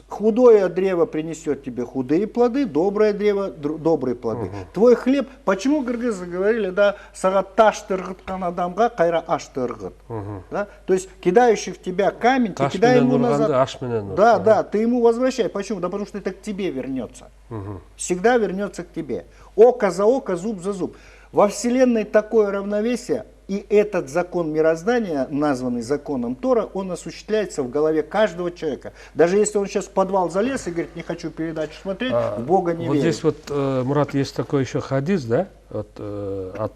худое древо принесет тебе худые плоды, доброе древо добрые плоды. Твой хлеб, почему кыргызы говорили, да, сагат таш тыргыткан адамга кайра аш тыргыт. Да? То есть кидающий в тебя камень, ты кидай ему назад. Да, да, ты ему возвращай. Почему? Да потому что это к тебе вернется. Всегда вернется к тебе. Око за око, зуб за зуб. Во Вселенной такое равновесие. И этот закон мироздания, названный законом Тора, он осуществляется в голове каждого человека. Даже если он сейчас в подвал залез и говорит, не хочу передачу смотреть, в Бога не верит. Вот здесь вот, Мурат, есть такой еще хадис, да, вот, от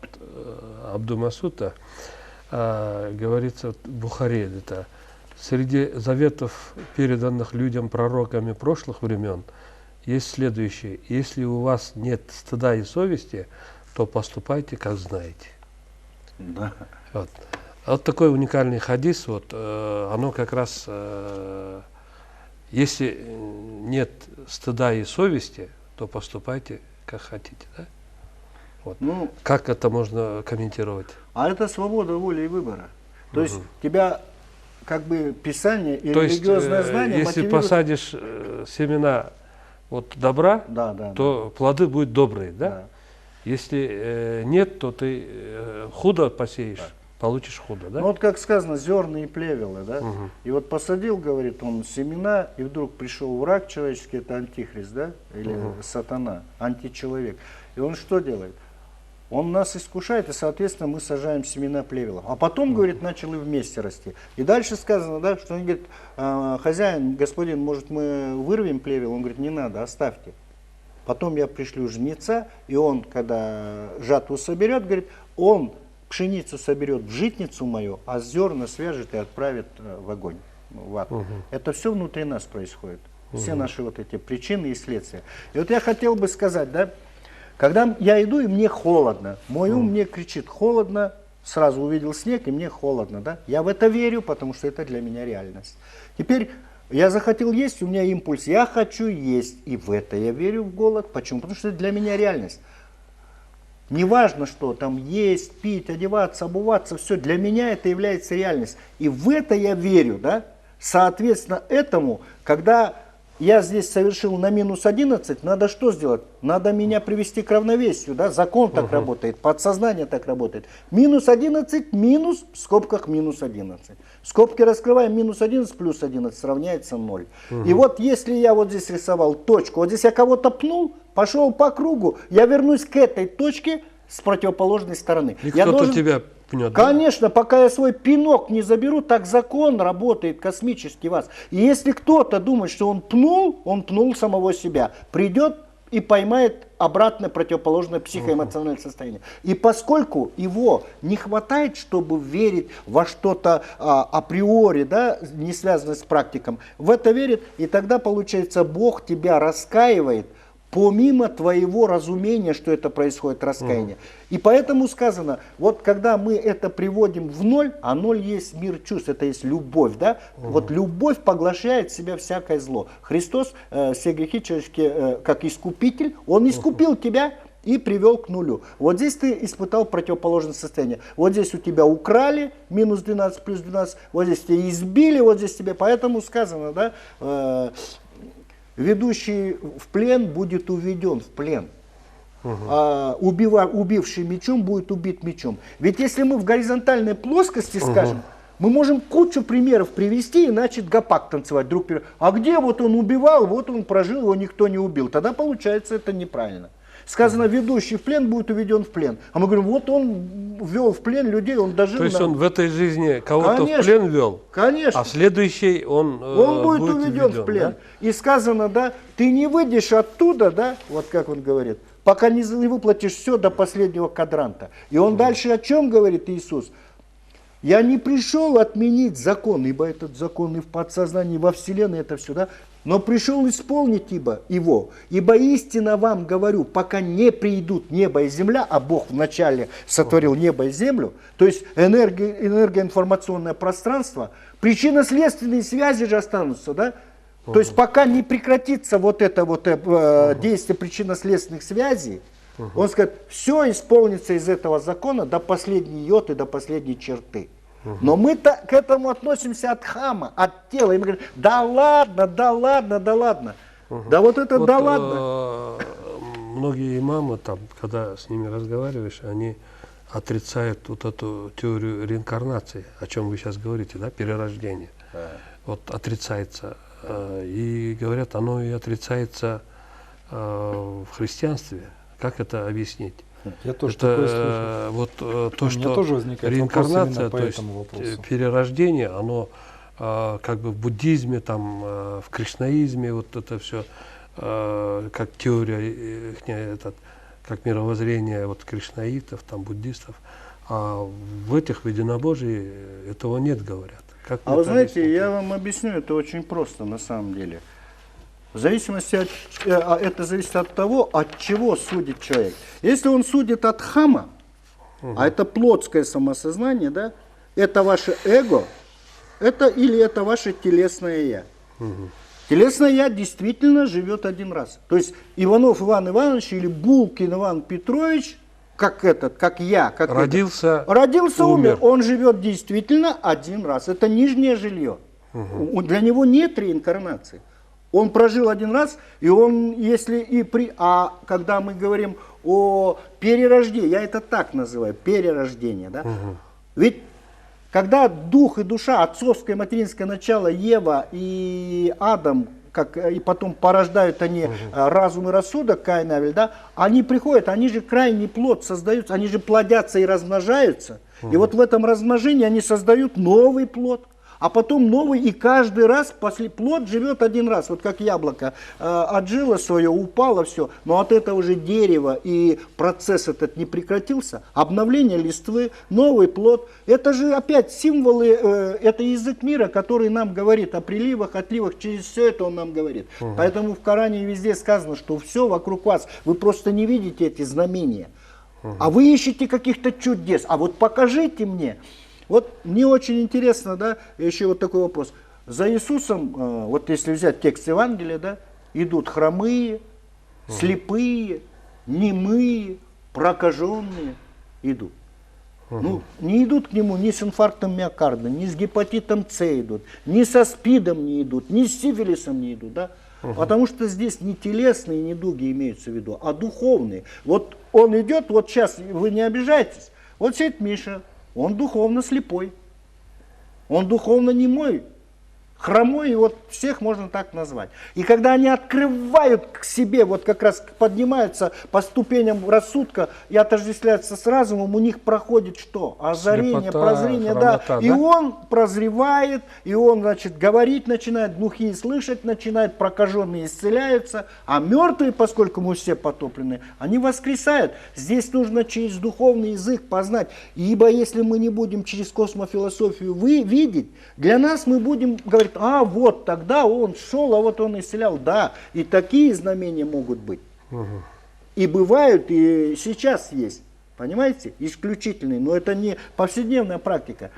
Абду Масуда, говорится в Бухаре, это среди заветов, переданных людям пророками прошлых времен, есть следующее: если у вас нет стыда и совести, то поступайте, как знаете. Да. Вот такой уникальный хадис, вот, оно как раз, если нет стыда и совести, то поступайте, как хотите. Да? Вот. Ну, как это можно комментировать? А это свобода воли и выбора. То есть тебя как бы Писание и То есть, религиозное знание если мотивируют... посадишь семена вот добра, Да, да, то плоды будут добрые, да? да. Если нет, то ты худо посеешь, получишь худо, да? Ну вот как сказано, зерна и плевелы, да? Мгм. И вот посадил, говорит он, семена, и вдруг пришел враг человеческий, это антихрист, да? Или сатана, античеловек. И он что делает? Он нас искушает, и, соответственно, мы сажаем семена плевелов. А потом, говорит, начал и вместе расти. И дальше сказано, да, что он говорит, хозяин, господин, может, мы вырвем плевел? Он говорит, не надо, оставьте. Потом я пришлю жнеца, и он, когда жатву соберет, говорит, он пшеницу соберет в житницу мою, а зерна свяжет и отправит в огонь, в ад. Это все внутри нас происходит. Все наши вот эти причины и следствия. И вот я хотел бы сказать, да, когда я иду и мне холодно, мой ум мне кричит холодно, сразу увидел снег и мне холодно, да, я в это верю, потому что это для меня реальность. Теперь я захотел есть, у меня импульс, я хочу есть, и в это я верю в голод. Почему? Потому что это для меня реальность. Неважно, что там есть, пить, одеваться, обуваться, все, для меня это является реальность. И в это я верю, да, соответственно этому, когда я здесь совершил на минус 11, надо что сделать? Надо меня привести к равновесию, да, закон так работает, подсознание так работает. Минус 11, минус, в скобках минус 11. Скобки раскрываем, минус 11 плюс 11 равняется 0. И вот если я вот здесь рисовал точку, вот здесь я кого-то пнул, пошел по кругу, я вернусь к этой точке с противоположной стороны. И Я кто-то должен... тебя пнет. Да? Конечно, пока я свой пинок не заберу, так закон работает космический вас. И если кто-то думает, что он пнул самого себя, придет и поймает обратно противоположное психоэмоциональное состояние. И поскольку его не хватает, чтобы верить во что-то априори, да, не связанное с практиком, в это верит, и тогда, получается, Бог тебя раскаивает, помимо твоего разумения, что это происходит, раскаяние. И поэтому сказано, вот когда мы это приводим в ноль, а ноль есть мир чувств, это есть любовь, да? Вот любовь поглощает в себя всякое зло. Христос все грехи человеческие, как искупитель, Он искупил тебя и привел к нулю. Вот здесь ты испытал противоположное состояние. Вот здесь у тебя украли, минус 12 плюс 12, вот здесь тебя избили, вот здесь тебе, поэтому сказано, да, ведущий в плен будет уведен в плен. Убивший мечом будет убит мечом. Ведь если мы в горизонтальной плоскости скажем, мы можем кучу примеров привести и начать гопак танцевать друг перед. А где вот он убивал, вот он прожил, его никто не убил. Тогда получается это неправильно. Сказано, ведущий в плен будет уведен в плен. А мы говорим, вот он ввел в плен людей, он дожил. То есть он в этой жизни кого-то в плен ввел, конечно. а в следующий он будет уведен в плен. Да? И сказано, да, ты не выйдешь оттуда, да, вот как он говорит, пока не выплатишь все до последнего квадранта. И он дальше о чем говорит Иисус? Я не пришел отменить закон, ибо этот закон и в подсознании, и во вселенной это все, да, но пришел исполнить его. Ибо истинно вам говорю, пока не придут небо и земля, а Бог вначале сотворил небо и землю, то есть энергоинформационное пространство, причинно-следственные связи же останутся, да? То есть пока не прекратится вот это вот действие причинно-следственных связей, он скажет, все исполнится из этого закона до последней йоты, до последней черты. Но мы-то к этому относимся от хама, от тела. И мы говорим, да ладно, да ладно, да ладно. Да вот это вот, да ладно. Многие имамы, там, когда с ними разговариваешь, они отрицают вот эту теорию реинкарнации, о чем вы сейчас говорите, да, перерождение. Вот отрицается. И говорят, оно и отрицается в христианстве. Как это объяснить? Я тоже такое слышал. Вот то, что тоже возникает реинкарнация, по то есть перерождение, оно как бы в буддизме, там, в кришнаизме, вот это все, как теория, как мировоззрение вот, кришнаитов, там, буддистов, а в этих в единобожии этого нет, говорят. Как вы знаете, я вам объясню, это очень просто на самом деле. В зависимости это зависит от того, от чего судит человек. Если он судит от хама, а это плотское самосознание, да, это ваше эго, или это ваше телесное я. Телесное я действительно живет один раз. То есть Иванов Иван Иванович или Булкин Иван Петрович, как этот, как я, как Родился, родился, умер. умер. Он живет действительно один раз. Это нижнее жилье. Для него нет реинкарнации. Он прожил один раз, и он, если и при... А когда мы говорим о перерождении, я это так называю, перерождение, да? Ведь когда дух и душа, отцовское и материнское начало, Ева и Адам, как, и потом порождают они разум и рассудок, Каин и Авель, да, они приходят, они же крайний плод создаются, они же плодятся и размножаются. И вот в этом размножении они создают новый плод. А потом новый, и каждый раз плод живет один раз. Вот как яблоко отжило свое, упало все, но от этого же дерева и процесс этот не прекратился. Обновление листвы, новый плод. Это же опять символы, это язык мира, который нам говорит о приливах, отливах. Через все это он нам говорит. Поэтому в Коране везде сказано, что все вокруг вас. Вы просто не видите эти знамения. А вы ищете каких-то чудес. А вот покажите мне. Вот мне очень интересно, да, еще вот такой вопрос. За Иисусом, вот если взять текст Евангелия, да, идут хромые, слепые, немые, прокаженные, идут. Ну, не идут к нему ни с инфарктом миокарда, ни с гепатитом С идут, ни со СПИДом не идут, ни с сифилисом не идут, да. Потому что здесь не телесные недуги имеются в виду, а духовные. Вот он идет, вот сейчас вы не обижайтесь, вот сидит Миша. Он духовно слепой, он духовно немой, хромой, и вот всех можно так назвать. И когда они открывают к себе, вот как раз поднимаются по ступеням рассудка и отождествляются с разумом, у них проходит что? Озарение, Слепота, прозрение, хромота, да. да? И он прозревает, и он, значит, говорить начинает, глухие слышать начинают, прокаженные исцеляются, а мертвые, поскольку мы все потоплены, они воскресают. Здесь нужно через духовный язык познать. Ибо если мы не будем через космофилософию видеть, для нас мы будем говорить, а вот тогда он шел, а вот он исцелял. Да, и такие знамения могут быть. И бывают, и сейчас есть. Понимаете? Исключительные. Но это не повседневная практика.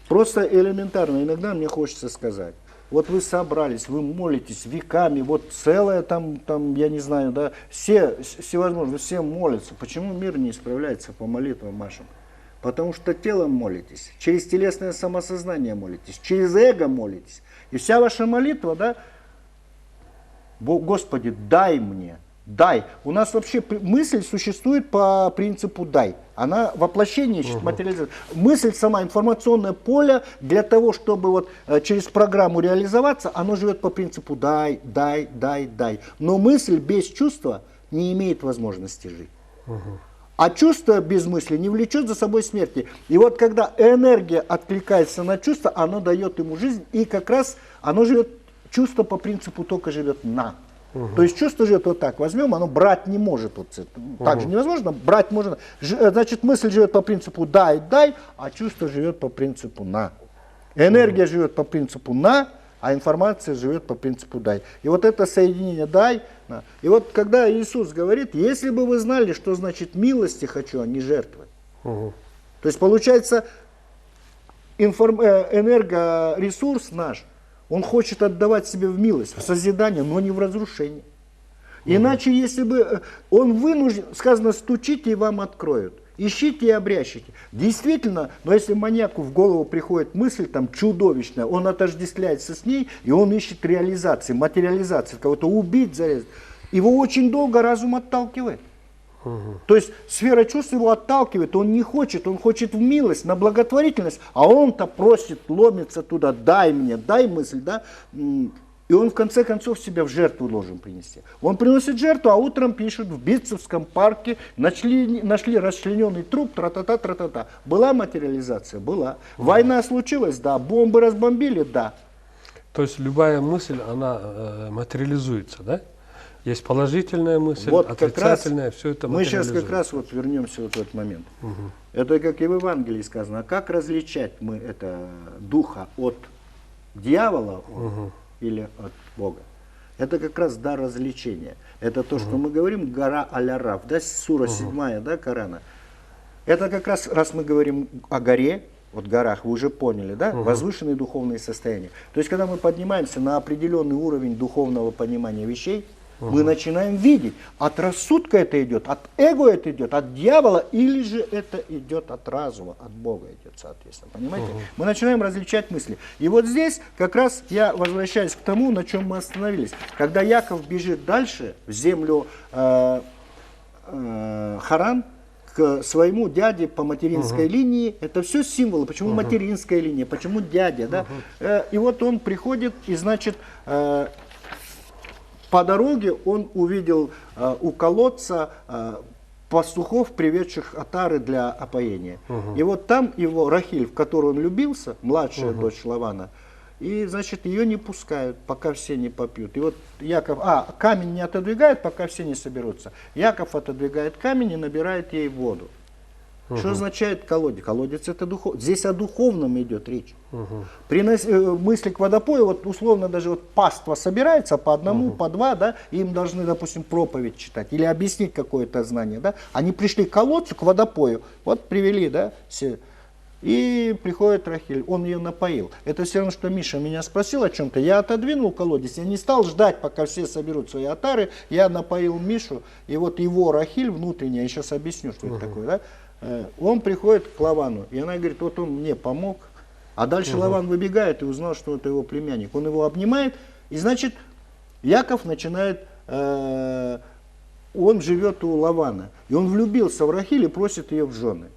Просто элементарно. Иногда мне хочется сказать. Вот вы собрались, вы молитесь веками, вот целое там я не знаю, да, всевозможно, все молятся. Почему мир не исправляется по молитвам вашим? Потому что телом молитесь, через телесное самосознание молитесь, через эго молитесь. И вся ваша молитва, да, Господи, дай мне, дай. У нас вообще мысль существует по принципу дай. Она воплощение ищет, материализация. Мысль сама, информационное поле, для того, чтобы вот через программу реализоваться, оно живет по принципу дай, дай, дай, дай. Но мысль без чувства не имеет возможности жить. А чувство без мысли не влечет за собой смерти. И вот когда энергия откликается на чувство, оно дает ему жизнь, и как раз оно живет, чувство по принципу только живет на. То есть чувство живет вот так, возьмем, оно брать не может. Вот, так же невозможно, брать можно. Значит, мысль живет по принципу дай, дай, а чувство живет по принципу на. Энергия живет по принципу на, а информация живет по принципу дай. И вот это соединение дай. На. И вот когда Иисус говорит, если бы вы знали, что значит милости хочу, а не жертвы. То есть получается энергоресурс наш, он хочет отдавать себе в милость, в созидание, но не в разрушение. Иначе, если бы он вынужден, сказано, стучите и вам откроют. Ищите и обрящите. Действительно, но если маньяку в голову приходит мысль там чудовищная, он отождествляется с ней, и он ищет реализации, материализации, кого-то убить, зарезать. Его очень долго разум отталкивает. То есть сфера чувств его отталкивает, он не хочет, он хочет в милость, на благотворительность, а он-то просит, ломится туда, дай мне, дай мысль, да. И он в конце концов себя в жертву должен принести. Он приносит жертву, а утром пишут в Битцевском парке, нашли расчлененный труп, тра-та-та, тра-та-та. Была материализация? Была. Война случилась? Да. Бомбы разбомбили? Да. То есть любая мысль, она материализуется, да? Есть положительная мысль, вот отрицательная, все это мы сейчас материализуется. как раз вот вернемся вот в этот момент. Это как и в Евангелии сказано. А как различать мы это духа от дьявола? Или от Бога. Это как раз дар развлечения. Это то, что мы говорим, гора Аль-Араф, да, сура 7, да, Корана. Это как раз мы говорим о горе, вот горах, вы уже поняли, да, возвышенные духовные состояния. То есть, когда мы поднимаемся на определенный уровень духовного понимания вещей, Мы начинаем видеть, от рассудка это идет, от эго это идет, от дьявола, или же это идет от разума, от Бога идет, соответственно. Понимаете? Мы начинаем различать мысли. И вот здесь как раз я возвращаюсь к тому, на чем мы остановились. Когда Яков бежит дальше в землю Харан, к своему дяде по материнской линии, это все символы. Почему материнская линия, почему дядя, да? И вот он приходит, и значит, по дороге он увидел у колодца пастухов, приведших отары для опоения. И вот там его Рахиль, в которую он любился, младшая дочь Лавана, и, значит, ее не пускают, пока все не попьют. И вот Яков, камень не отодвигает, пока все не соберутся. Яков отодвигает камень и набирает ей воду. Что означает колодец? Колодец это духовно. Здесь о духовном идет речь. При мысли к водопою, вот условно даже вот паства собирается по одному, по два, да, и им должны, допустим, проповедь читать или объяснить какое-то знание, да. Они пришли к колодцу, к водопою, вот привели, да, все. И приходит Рахиль, он ее напоил. Это все равно, что Миша меня спросил о чем-то. Я отодвинул колодец, я не стал ждать, пока все соберут свои отары. Я напоил Мишу, и вот его Рахиль внутренняя, я сейчас объясню, что это такое, да. Он приходит к Лавану, и она говорит, вот он мне помог. А дальше Лаван выбегает и узнал, что это его племянник. Он его обнимает, и значит, Яков начинает, он живет у Лавана. И он влюбился в Рахиль и просит ее в жены.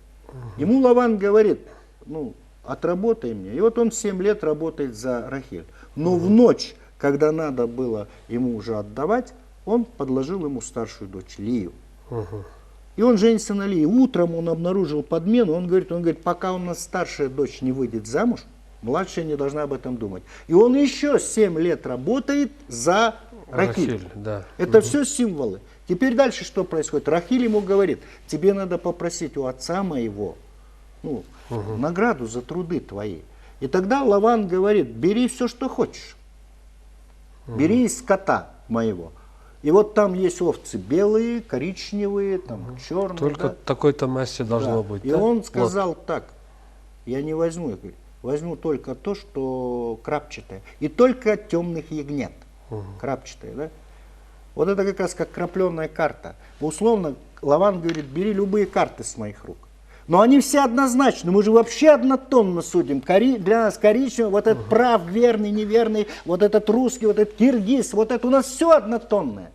Ему Лаван говорит, ну, отработай мне. И вот он 7 лет работает за Рахиль. Но в ночь, когда надо было ему уже отдавать, он подложил ему старшую дочь Лию. И он женится на Лии. Утром он обнаружил подмену. Он говорит, пока у нас старшая дочь не выйдет замуж, младшая не должна об этом думать. И он еще 7 лет работает за Рахиль. Да. Это все символы. Теперь дальше что происходит? Рахиль ему говорит, тебе надо попросить у отца моего награду за труды твои. И тогда Лаван говорит, бери все, что хочешь. Бери из скота моего. И вот там есть овцы белые, коричневые, там, черные. Только такой-то масти должно быть. И он сказал так, я не возьму, я говорю, возьму только то, что крапчатое. И только темных ягнят. Крапчатое, да? Вот это как раз как крапленая карта. Условно, Лаван говорит, бери любые карты с моих рук. Но они все однозначны, мы же вообще однотонно судим. Для нас коричневый, вот этот прав, верный, неверный, вот этот русский, вот этот киргиз, вот это у нас все однотонное.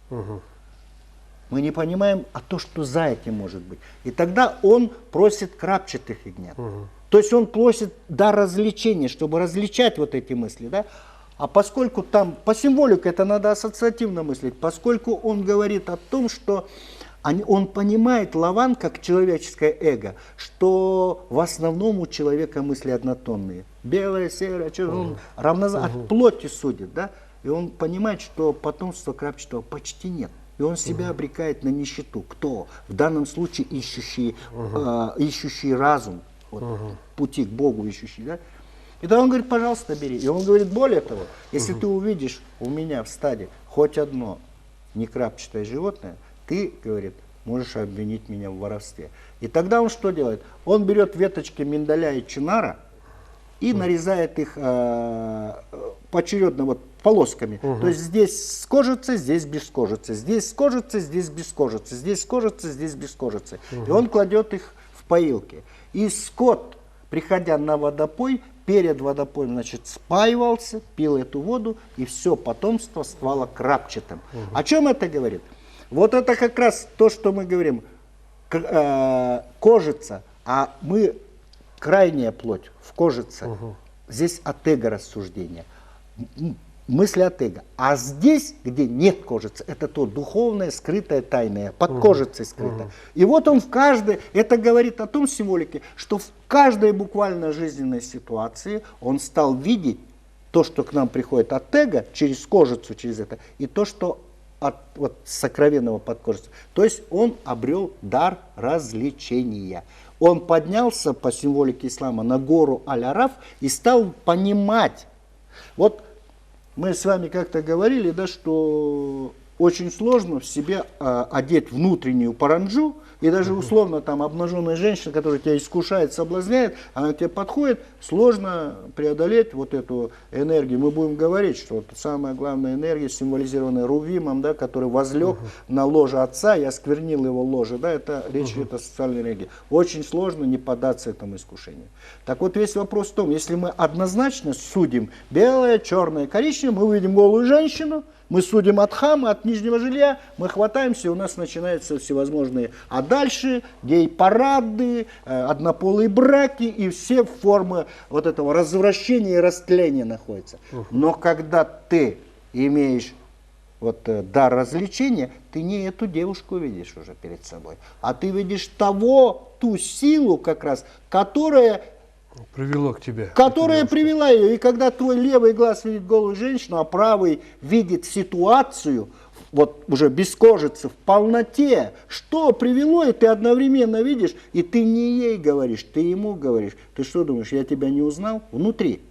Мы не понимаем, а то, что за этим может быть. И тогда он просит крапчатых ягнят. То есть он просит дар развлечения, чтобы различать вот эти мысли, да? А поскольку там, по символике это надо ассоциативно мыслить, поскольку он говорит о том, что он понимает, Лаван, как человеческое эго, что в основном у человека мысли однотонные. Белое, серое, черное, от плоти судит, да? И он понимает, что потомства крапчатого почти нет. И он себя обрекает на нищету. Кто? В данном случае ищущий разум, пути к Богу ищущий, да? И тогда он говорит, пожалуйста, бери. И он говорит, более того, если ты увидишь у меня в стаде хоть одно некрапчатое животное, ты, говорит, можешь обвинить меня в воровстве. И тогда он что делает? Он берет веточки миндаля и чинара и нарезает их поочередно вот полосками. То есть здесь с кожицей, здесь без кожицы. Здесь с кожицей, здесь без кожицы. Здесь с кожицей, здесь без кожицы. И он кладет их в поилки. И скот, приходя на водопой, перед водопоем, значит, спаивался, пил эту воду, и все потомство стало крапчатым. О чем это говорит? Вот это как раз то, что мы говорим, кожица, а мы крайняя плоть в кожице. Здесь от эго рассуждения, мысли от эго. А здесь, где нет кожицы, это то духовное, скрытое, тайное, под кожицей скрыто. И вот он в каждой, это говорит о том символике, что в каждой буквально жизненной ситуации он стал видеть то, что к нам приходит от эго, через кожицу, через это, и то, что от вот, сокровенного под кожицей. То есть он обрел дар развлечения. Он поднялся по символике ислама на гору Аль-Араф и стал понимать. Вот мы с вами как-то говорили, да, что очень сложно в себе одеть внутреннюю паранджу, и даже условно там обнаженная женщина, которая тебя искушает, соблазняет, она к тебе подходит, сложно преодолеть вот эту энергию. Мы будем говорить, что вот самая главная энергия, символизированная Рувимом, да, который возлег на ложе отца и осквернил его ложе, да, это речь идет о социальной энергии. Очень сложно не поддаться этому искушению. Так вот весь вопрос в том, если мы однозначно судим белое, черное, коричневое, мы увидим голую женщину, мы судим от хама, от нижнего жилья, мы хватаемся, и у нас начинаются всевозможные. А дальше гей-парады, однополые браки и все формы вот этого развращения и растления находятся. Но когда ты имеешь вот дар развлечения, ты не эту девушку видишь уже перед собой, а ты видишь ту силу как раз, которая Привело к тебе. которая привела ее. И когда твой левый глаз видит голую женщину, а правый видит ситуацию, вот уже без кожицы, в полноте, что привело, и ты одновременно видишь, и ты не ей говоришь, ты ему говоришь. Ты что думаешь, я тебя не узнал? Внутри.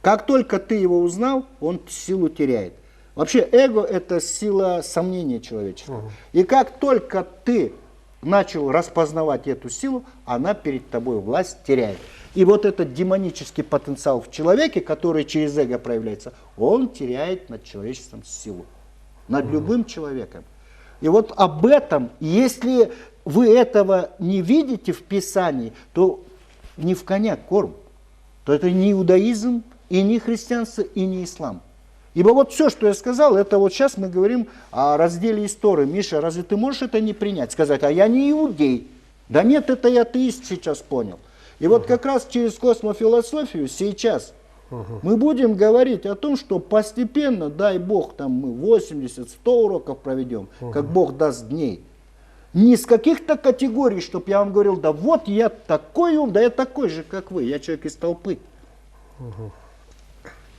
Как только ты его узнал, он силу теряет. Вообще эго – это сила сомнения человеческого. И как только ты начал распознавать эту силу, она перед тобой власть теряет. И вот этот демонический потенциал в человеке, который через эго проявляется, он теряет над человечеством силу. Над любым человеком. И вот об этом, если вы этого не видите в Писании, то не в коня корм. То это не иудаизм, и не христианство, и не ислам. Ибо вот все, что я сказал, это вот сейчас мы говорим о разделе истории. Миша, разве ты можешь это не принять? Сказать, а я не иудей. Да нет, это я атеист сейчас понял. И вот как раз через космофилософию сейчас мы будем говорить о том, что постепенно, дай Бог, там мы 80-100 уроков проведем, как Бог даст дней. Не с каких-то категорий, чтобы я вам говорил, да вот я такой ум, да я такой же, как вы, я человек из толпы.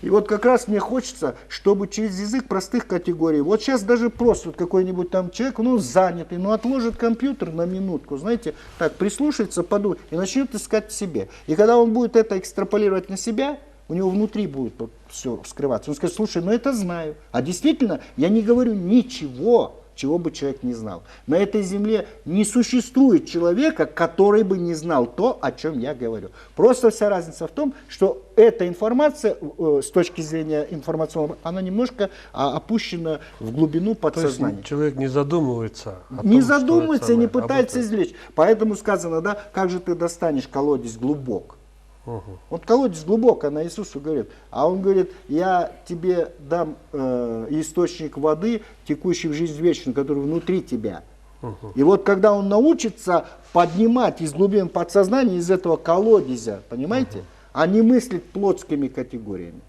И вот как раз мне хочется, чтобы через язык простых категорий, вот сейчас даже просто вот какой-нибудь там человек, ну занятый, ну отложит компьютер на минутку, знаете, так прислушается, подумает и начнет искать в себе. И когда он будет это экстраполировать на себя, у него внутри будет вот все вскрываться. Он скажет, слушай, ну это знаю. А действительно, я не говорю ничего, чего бы человек не знал. На этой земле не существует человека, который бы не знал то, о чем я говорю. Просто вся разница в том, что эта информация, с точки зрения информационного, она немножко опущена в глубину подсознания. То есть человек не задумывается о Не том, задумывается, что это не самое, пытается извлечь. Поэтому сказано, да, как же ты достанешь колодец глубок. Вот колодец глубок, она Иисусу говорит, а он говорит, я тебе дам источник воды, текущий в жизнь вечную, который внутри тебя. И вот когда он научится поднимать из глубин подсознания, из этого колодезя, понимаете, а не мыслить плотскими категориями.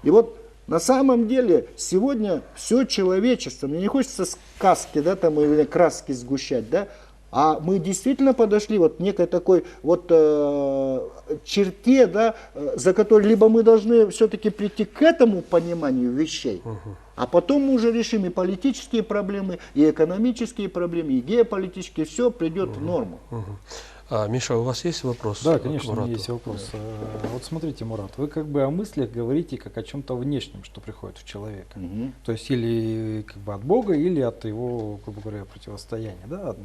И вот на самом деле сегодня все человечество, мне не хочется сказки, да, там, или краски сгущать, да, а мы действительно подошли вот к некой такой вот черте, да, за которой либо мы должны все-таки прийти к этому пониманию вещей, а потом мы уже решим и политические проблемы, и экономические проблемы, и геополитические, все придет в норму. Миша, у вас есть вопрос? Да, конечно, у Мурату? меня есть вопрос. Вот смотрите, Мурат, вы как бы о мыслях говорите как о чем-то внешнем, что приходит в человека. То есть или как бы от Бога, или от его, грубо говоря, противостояния, да, от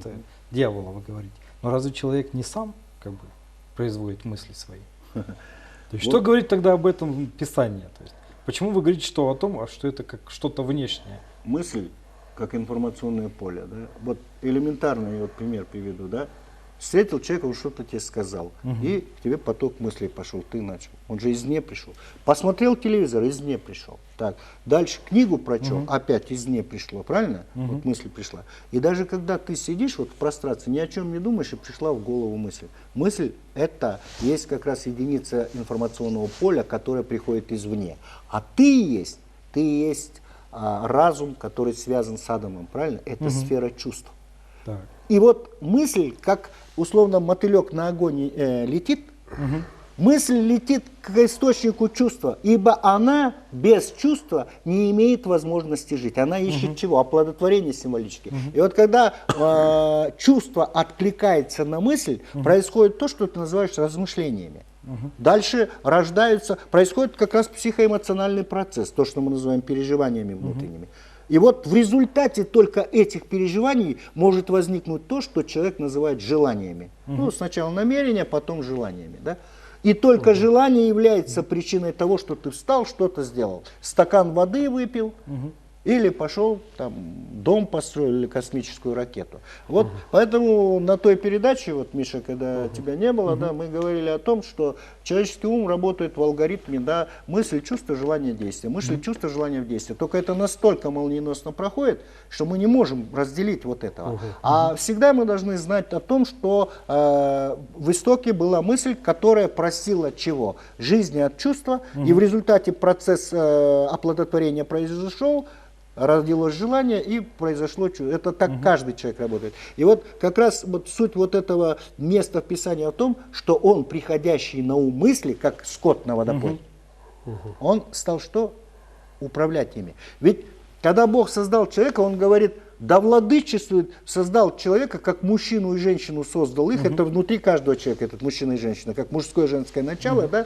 дьявола вы говорите. Но разве человек не сам как бы производит мысли свои? То есть, что говорит тогда об этом Писание? То есть, почему вы говорите что о том, что это как что-то внешнее? Мысль как информационное поле. Да? Вот элементарный вот пример приведу, да? Встретил человека, он что-то тебе сказал, и к тебе поток мыслей пошел, ты начал. Он же извне пришел. Посмотрел телевизор, извне пришел. Так, дальше книгу прочел, опять извне пришло, правильно? Вот мысль пришла. И даже когда ты сидишь вот в прострации, ни о чем не думаешь, и пришла в голову мысль. Мысль – это есть как раз единица информационного поля, которая приходит извне. А ты есть разум, который связан с Адамом, правильно? Это сфера чувств. Так. И вот мысль, как условно мотылек на огонь летит, мысль летит к источнику чувства, ибо она без чувства не имеет возможности жить. Она ищет чего? Оплодотворение символически. И вот когда чувство откликается на мысль, происходит то, что ты называешь размышлениями. Дальше происходит как раз психоэмоциональный процесс, то, что мы называем переживаниями внутренними. И вот в результате только этих переживаний может возникнуть то, что человек называет желаниями. Ну, сначала намерения, потом желаниями. Да? И только желание является причиной того, что ты встал, что-то сделал. Стакан воды выпил, или пошел, там, дом построил или космическую ракету. Вот поэтому на той передаче, вот, Миша, когда тебя не было, да, мы говорили о том, что человеческий ум работает в алгоритме, да, мысль, чувство, желание, действие. Мысль, чувство, желание, действие. Только это настолько молниеносно проходит, что мы не можем разделить вот этого. А всегда мы должны знать о том, что в истоке была мысль, которая просила чего? Жизни от чувства, и в результате процесс оплодотворения произошел, родилось желание и произошло чудо. Это так каждый человек работает. И вот как раз вот суть вот этого места в Писании о том, что он, приходящий на ум мысли, как скот на водопой, он стал что? Управлять ими. Ведь когда Бог создал человека, он говорит, да владычествует, создал человека, как мужчину и женщину создал их, это внутри каждого человека, этот мужчина и женщина, как мужское и женское начало, да?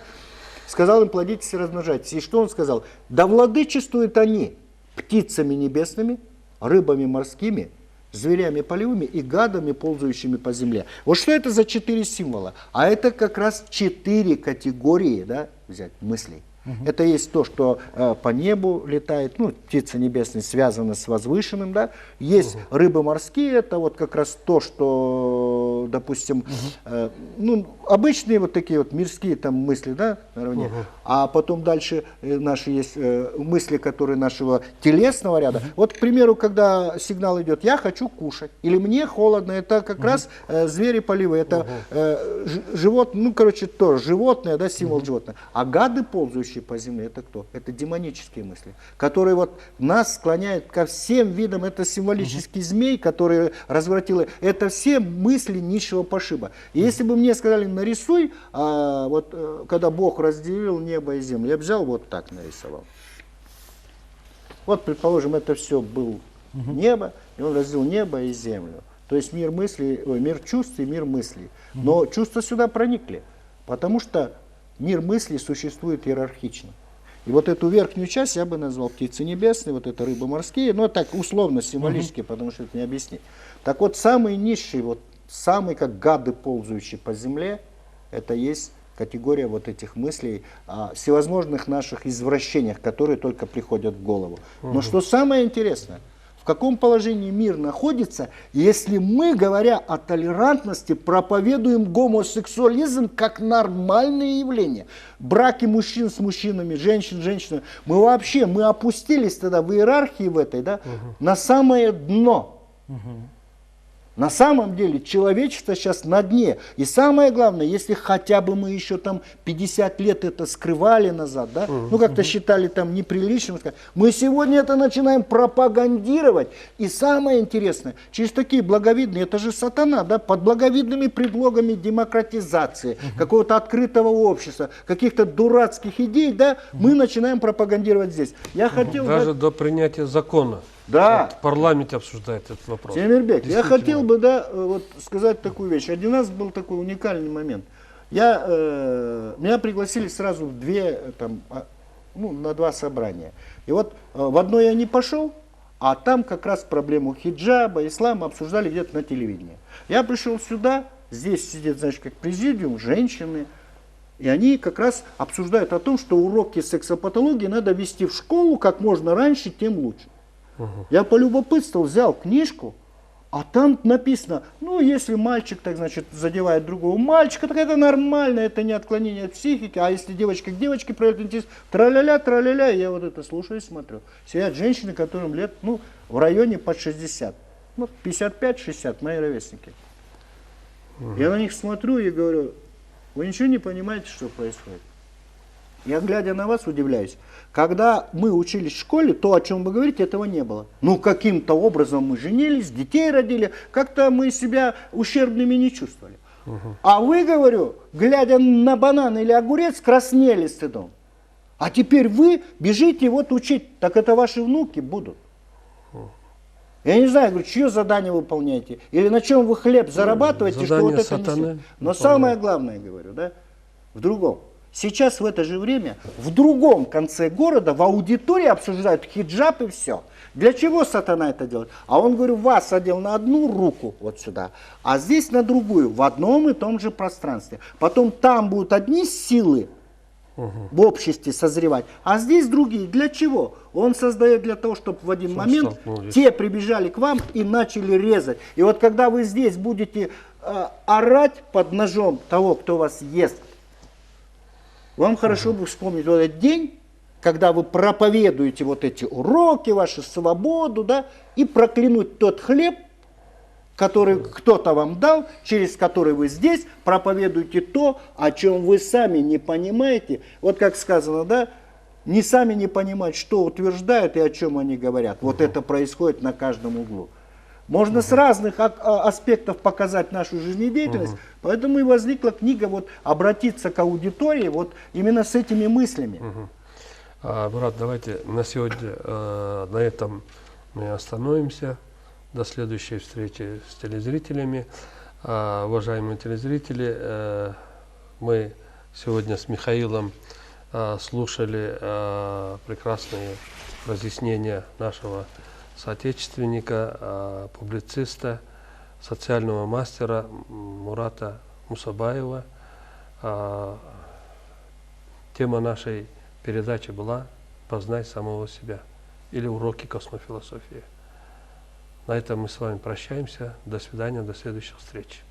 Сказал им, плодитесь и размножайтесь. И что он сказал? Да владычествуют они птицами небесными, рыбами морскими, зверями полевыми и гадами, ползающими по земле. Вот что это за 4 символа? А это как раз 4 категории, да, взять, мыслей. Это есть то, что по небу летает, ну, птицы небесные связаны с возвышенным, да. Есть рыбы морские, это вот как раз то, что, допустим, ну, обычные вот такие вот мирские там мысли, да, наравне. А потом дальше наши есть мысли, которые нашего телесного ряда. Вот, к примеру, когда сигнал идет, я хочу кушать, или мне холодно, это как раз звери полевые, это животные, ну, короче, тоже животное, да, символ животного. А гады, ползающие по земле, это кто? Это демонические мысли, которые вот нас склоняют ко всем видам, это символический змей, который развратил, это все мысли низшего пошиба. И если бы мне сказали, нарисуй, вот когда Бог разделил небо и землю, я бы взял вот так нарисовал. Вот, предположим, это все был небо, и он разделил небо и землю. То есть мир мыслей, мир чувств и мир мыслей. Но чувства сюда проникли, потому что мир мыслей существует иерархично. И вот эту верхнюю часть я бы назвал птицы небесные, вот это рыбы морские, но так условно, символически, потому что это не объяснить. Так вот, самый низший, вот самый как гады, ползающие по земле, это есть категория вот этих мыслей о всевозможных наших извращениях, которые только приходят в голову. Но что самое интересное, в каком положении мир находится, если мы, говоря о толерантности, проповедуем гомосексуализм как нормальное явление. Браки мужчин с мужчинами, женщин с женщинами. Мы опустились тогда в иерархии в этой, да, на самое дно. На самом деле человечество сейчас на дне. И самое главное, если хотя бы мы еще там 50 лет это скрывали назад, да, ну как-то считали там неприличным, мы сегодня это начинаем пропагандировать. И самое интересное, через такие благовидные, это же сатана, да, под благовидными предлогами демократизации, какого-то открытого общества, каких-то дурацких идей, да, мы начинаем пропагандировать здесь. Я хотел даже до принятия закона. Да. Вот в парламенте обсуждает этот вопрос. Темирбек, я хотел бы, да, вот сказать такую вещь. Один раз был такой уникальный момент. Меня пригласили сразу в на 2 собрания. И вот в одно я не пошел, а там как раз проблему хиджаба, ислама обсуждали где-то на телевидении. Я пришел сюда, здесь сидят, знаешь, как президиум, женщины, и они как раз обсуждают о том, что уроки сексопатологии надо вести в школу как можно раньше, тем лучше. Я полюбопытствовал, взял книжку, а там написано, ну, если мальчик, так значит, задевает другого мальчика, так это нормально, это не отклонение от психики, а если девочка к девочке проявляет интерес, траля-ля, я вот это слушаю и смотрю. Сидят женщины, которым лет, ну, в районе под 60, ну, 55-60, мои ровесники. Я на них смотрю и говорю, вы ничего не понимаете, что происходит? Я, глядя на вас, удивляюсь. Когда мы учились в школе, то, о чем вы говорите, этого не было. Ну, каким-то образом мы женились, детей родили, как-то мы себя ущербными не чувствовали. А вы, говорю, глядя на банан или огурец, краснели стыдом. А теперь вы бежите вот учить, так это ваши внуки будут. Я не знаю, говорю, чье задание выполняете, или на чем вы хлеб зарабатываете, что вот это несете. Но самое главное, говорю, да, в другом. Сейчас в это же время в другом конце города в аудитории обсуждают хиджаб и все. Для чего сатана это делает? А он, говорю, вас одел на одну руку вот сюда, а здесь на другую, в одном и том же пространстве. Потом там будут одни силы в обществе созревать, а здесь другие. Для чего? Он создает для того, чтобы в один момент те прибежали к вам и начали резать. И вот когда вы здесь будете орать под ножом того, кто вас ест, вам хорошо бы вспомнить вот этот день, когда вы проповедуете вот эти уроки, вашу свободу, да, и проклянуть тот хлеб, который кто-то вам дал, через который вы здесь проповедуете то, о чем вы сами не понимаете. Вот как сказано, да, не сами не понимать, что утверждают и о чем они говорят. Вот это происходит на каждом углу. Можно с разных аспектов показать нашу жизнедеятельность, поэтому и возникла книга вот обратиться к аудитории вот именно с этими мыслями. Брат, давайте на сегодня на этом мы остановимся. До следующей встречи с телезрителями. Уважаемые телезрители, мы сегодня с Михаилом слушали прекрасные разъяснения нашего соотечественника, публициста, социального мастера Мурата Мусабаева. Тема нашей передачи была «Познай самого себя» или «Уроки космофилософии». На этом мы с вами прощаемся. До свидания, до следующих встреч.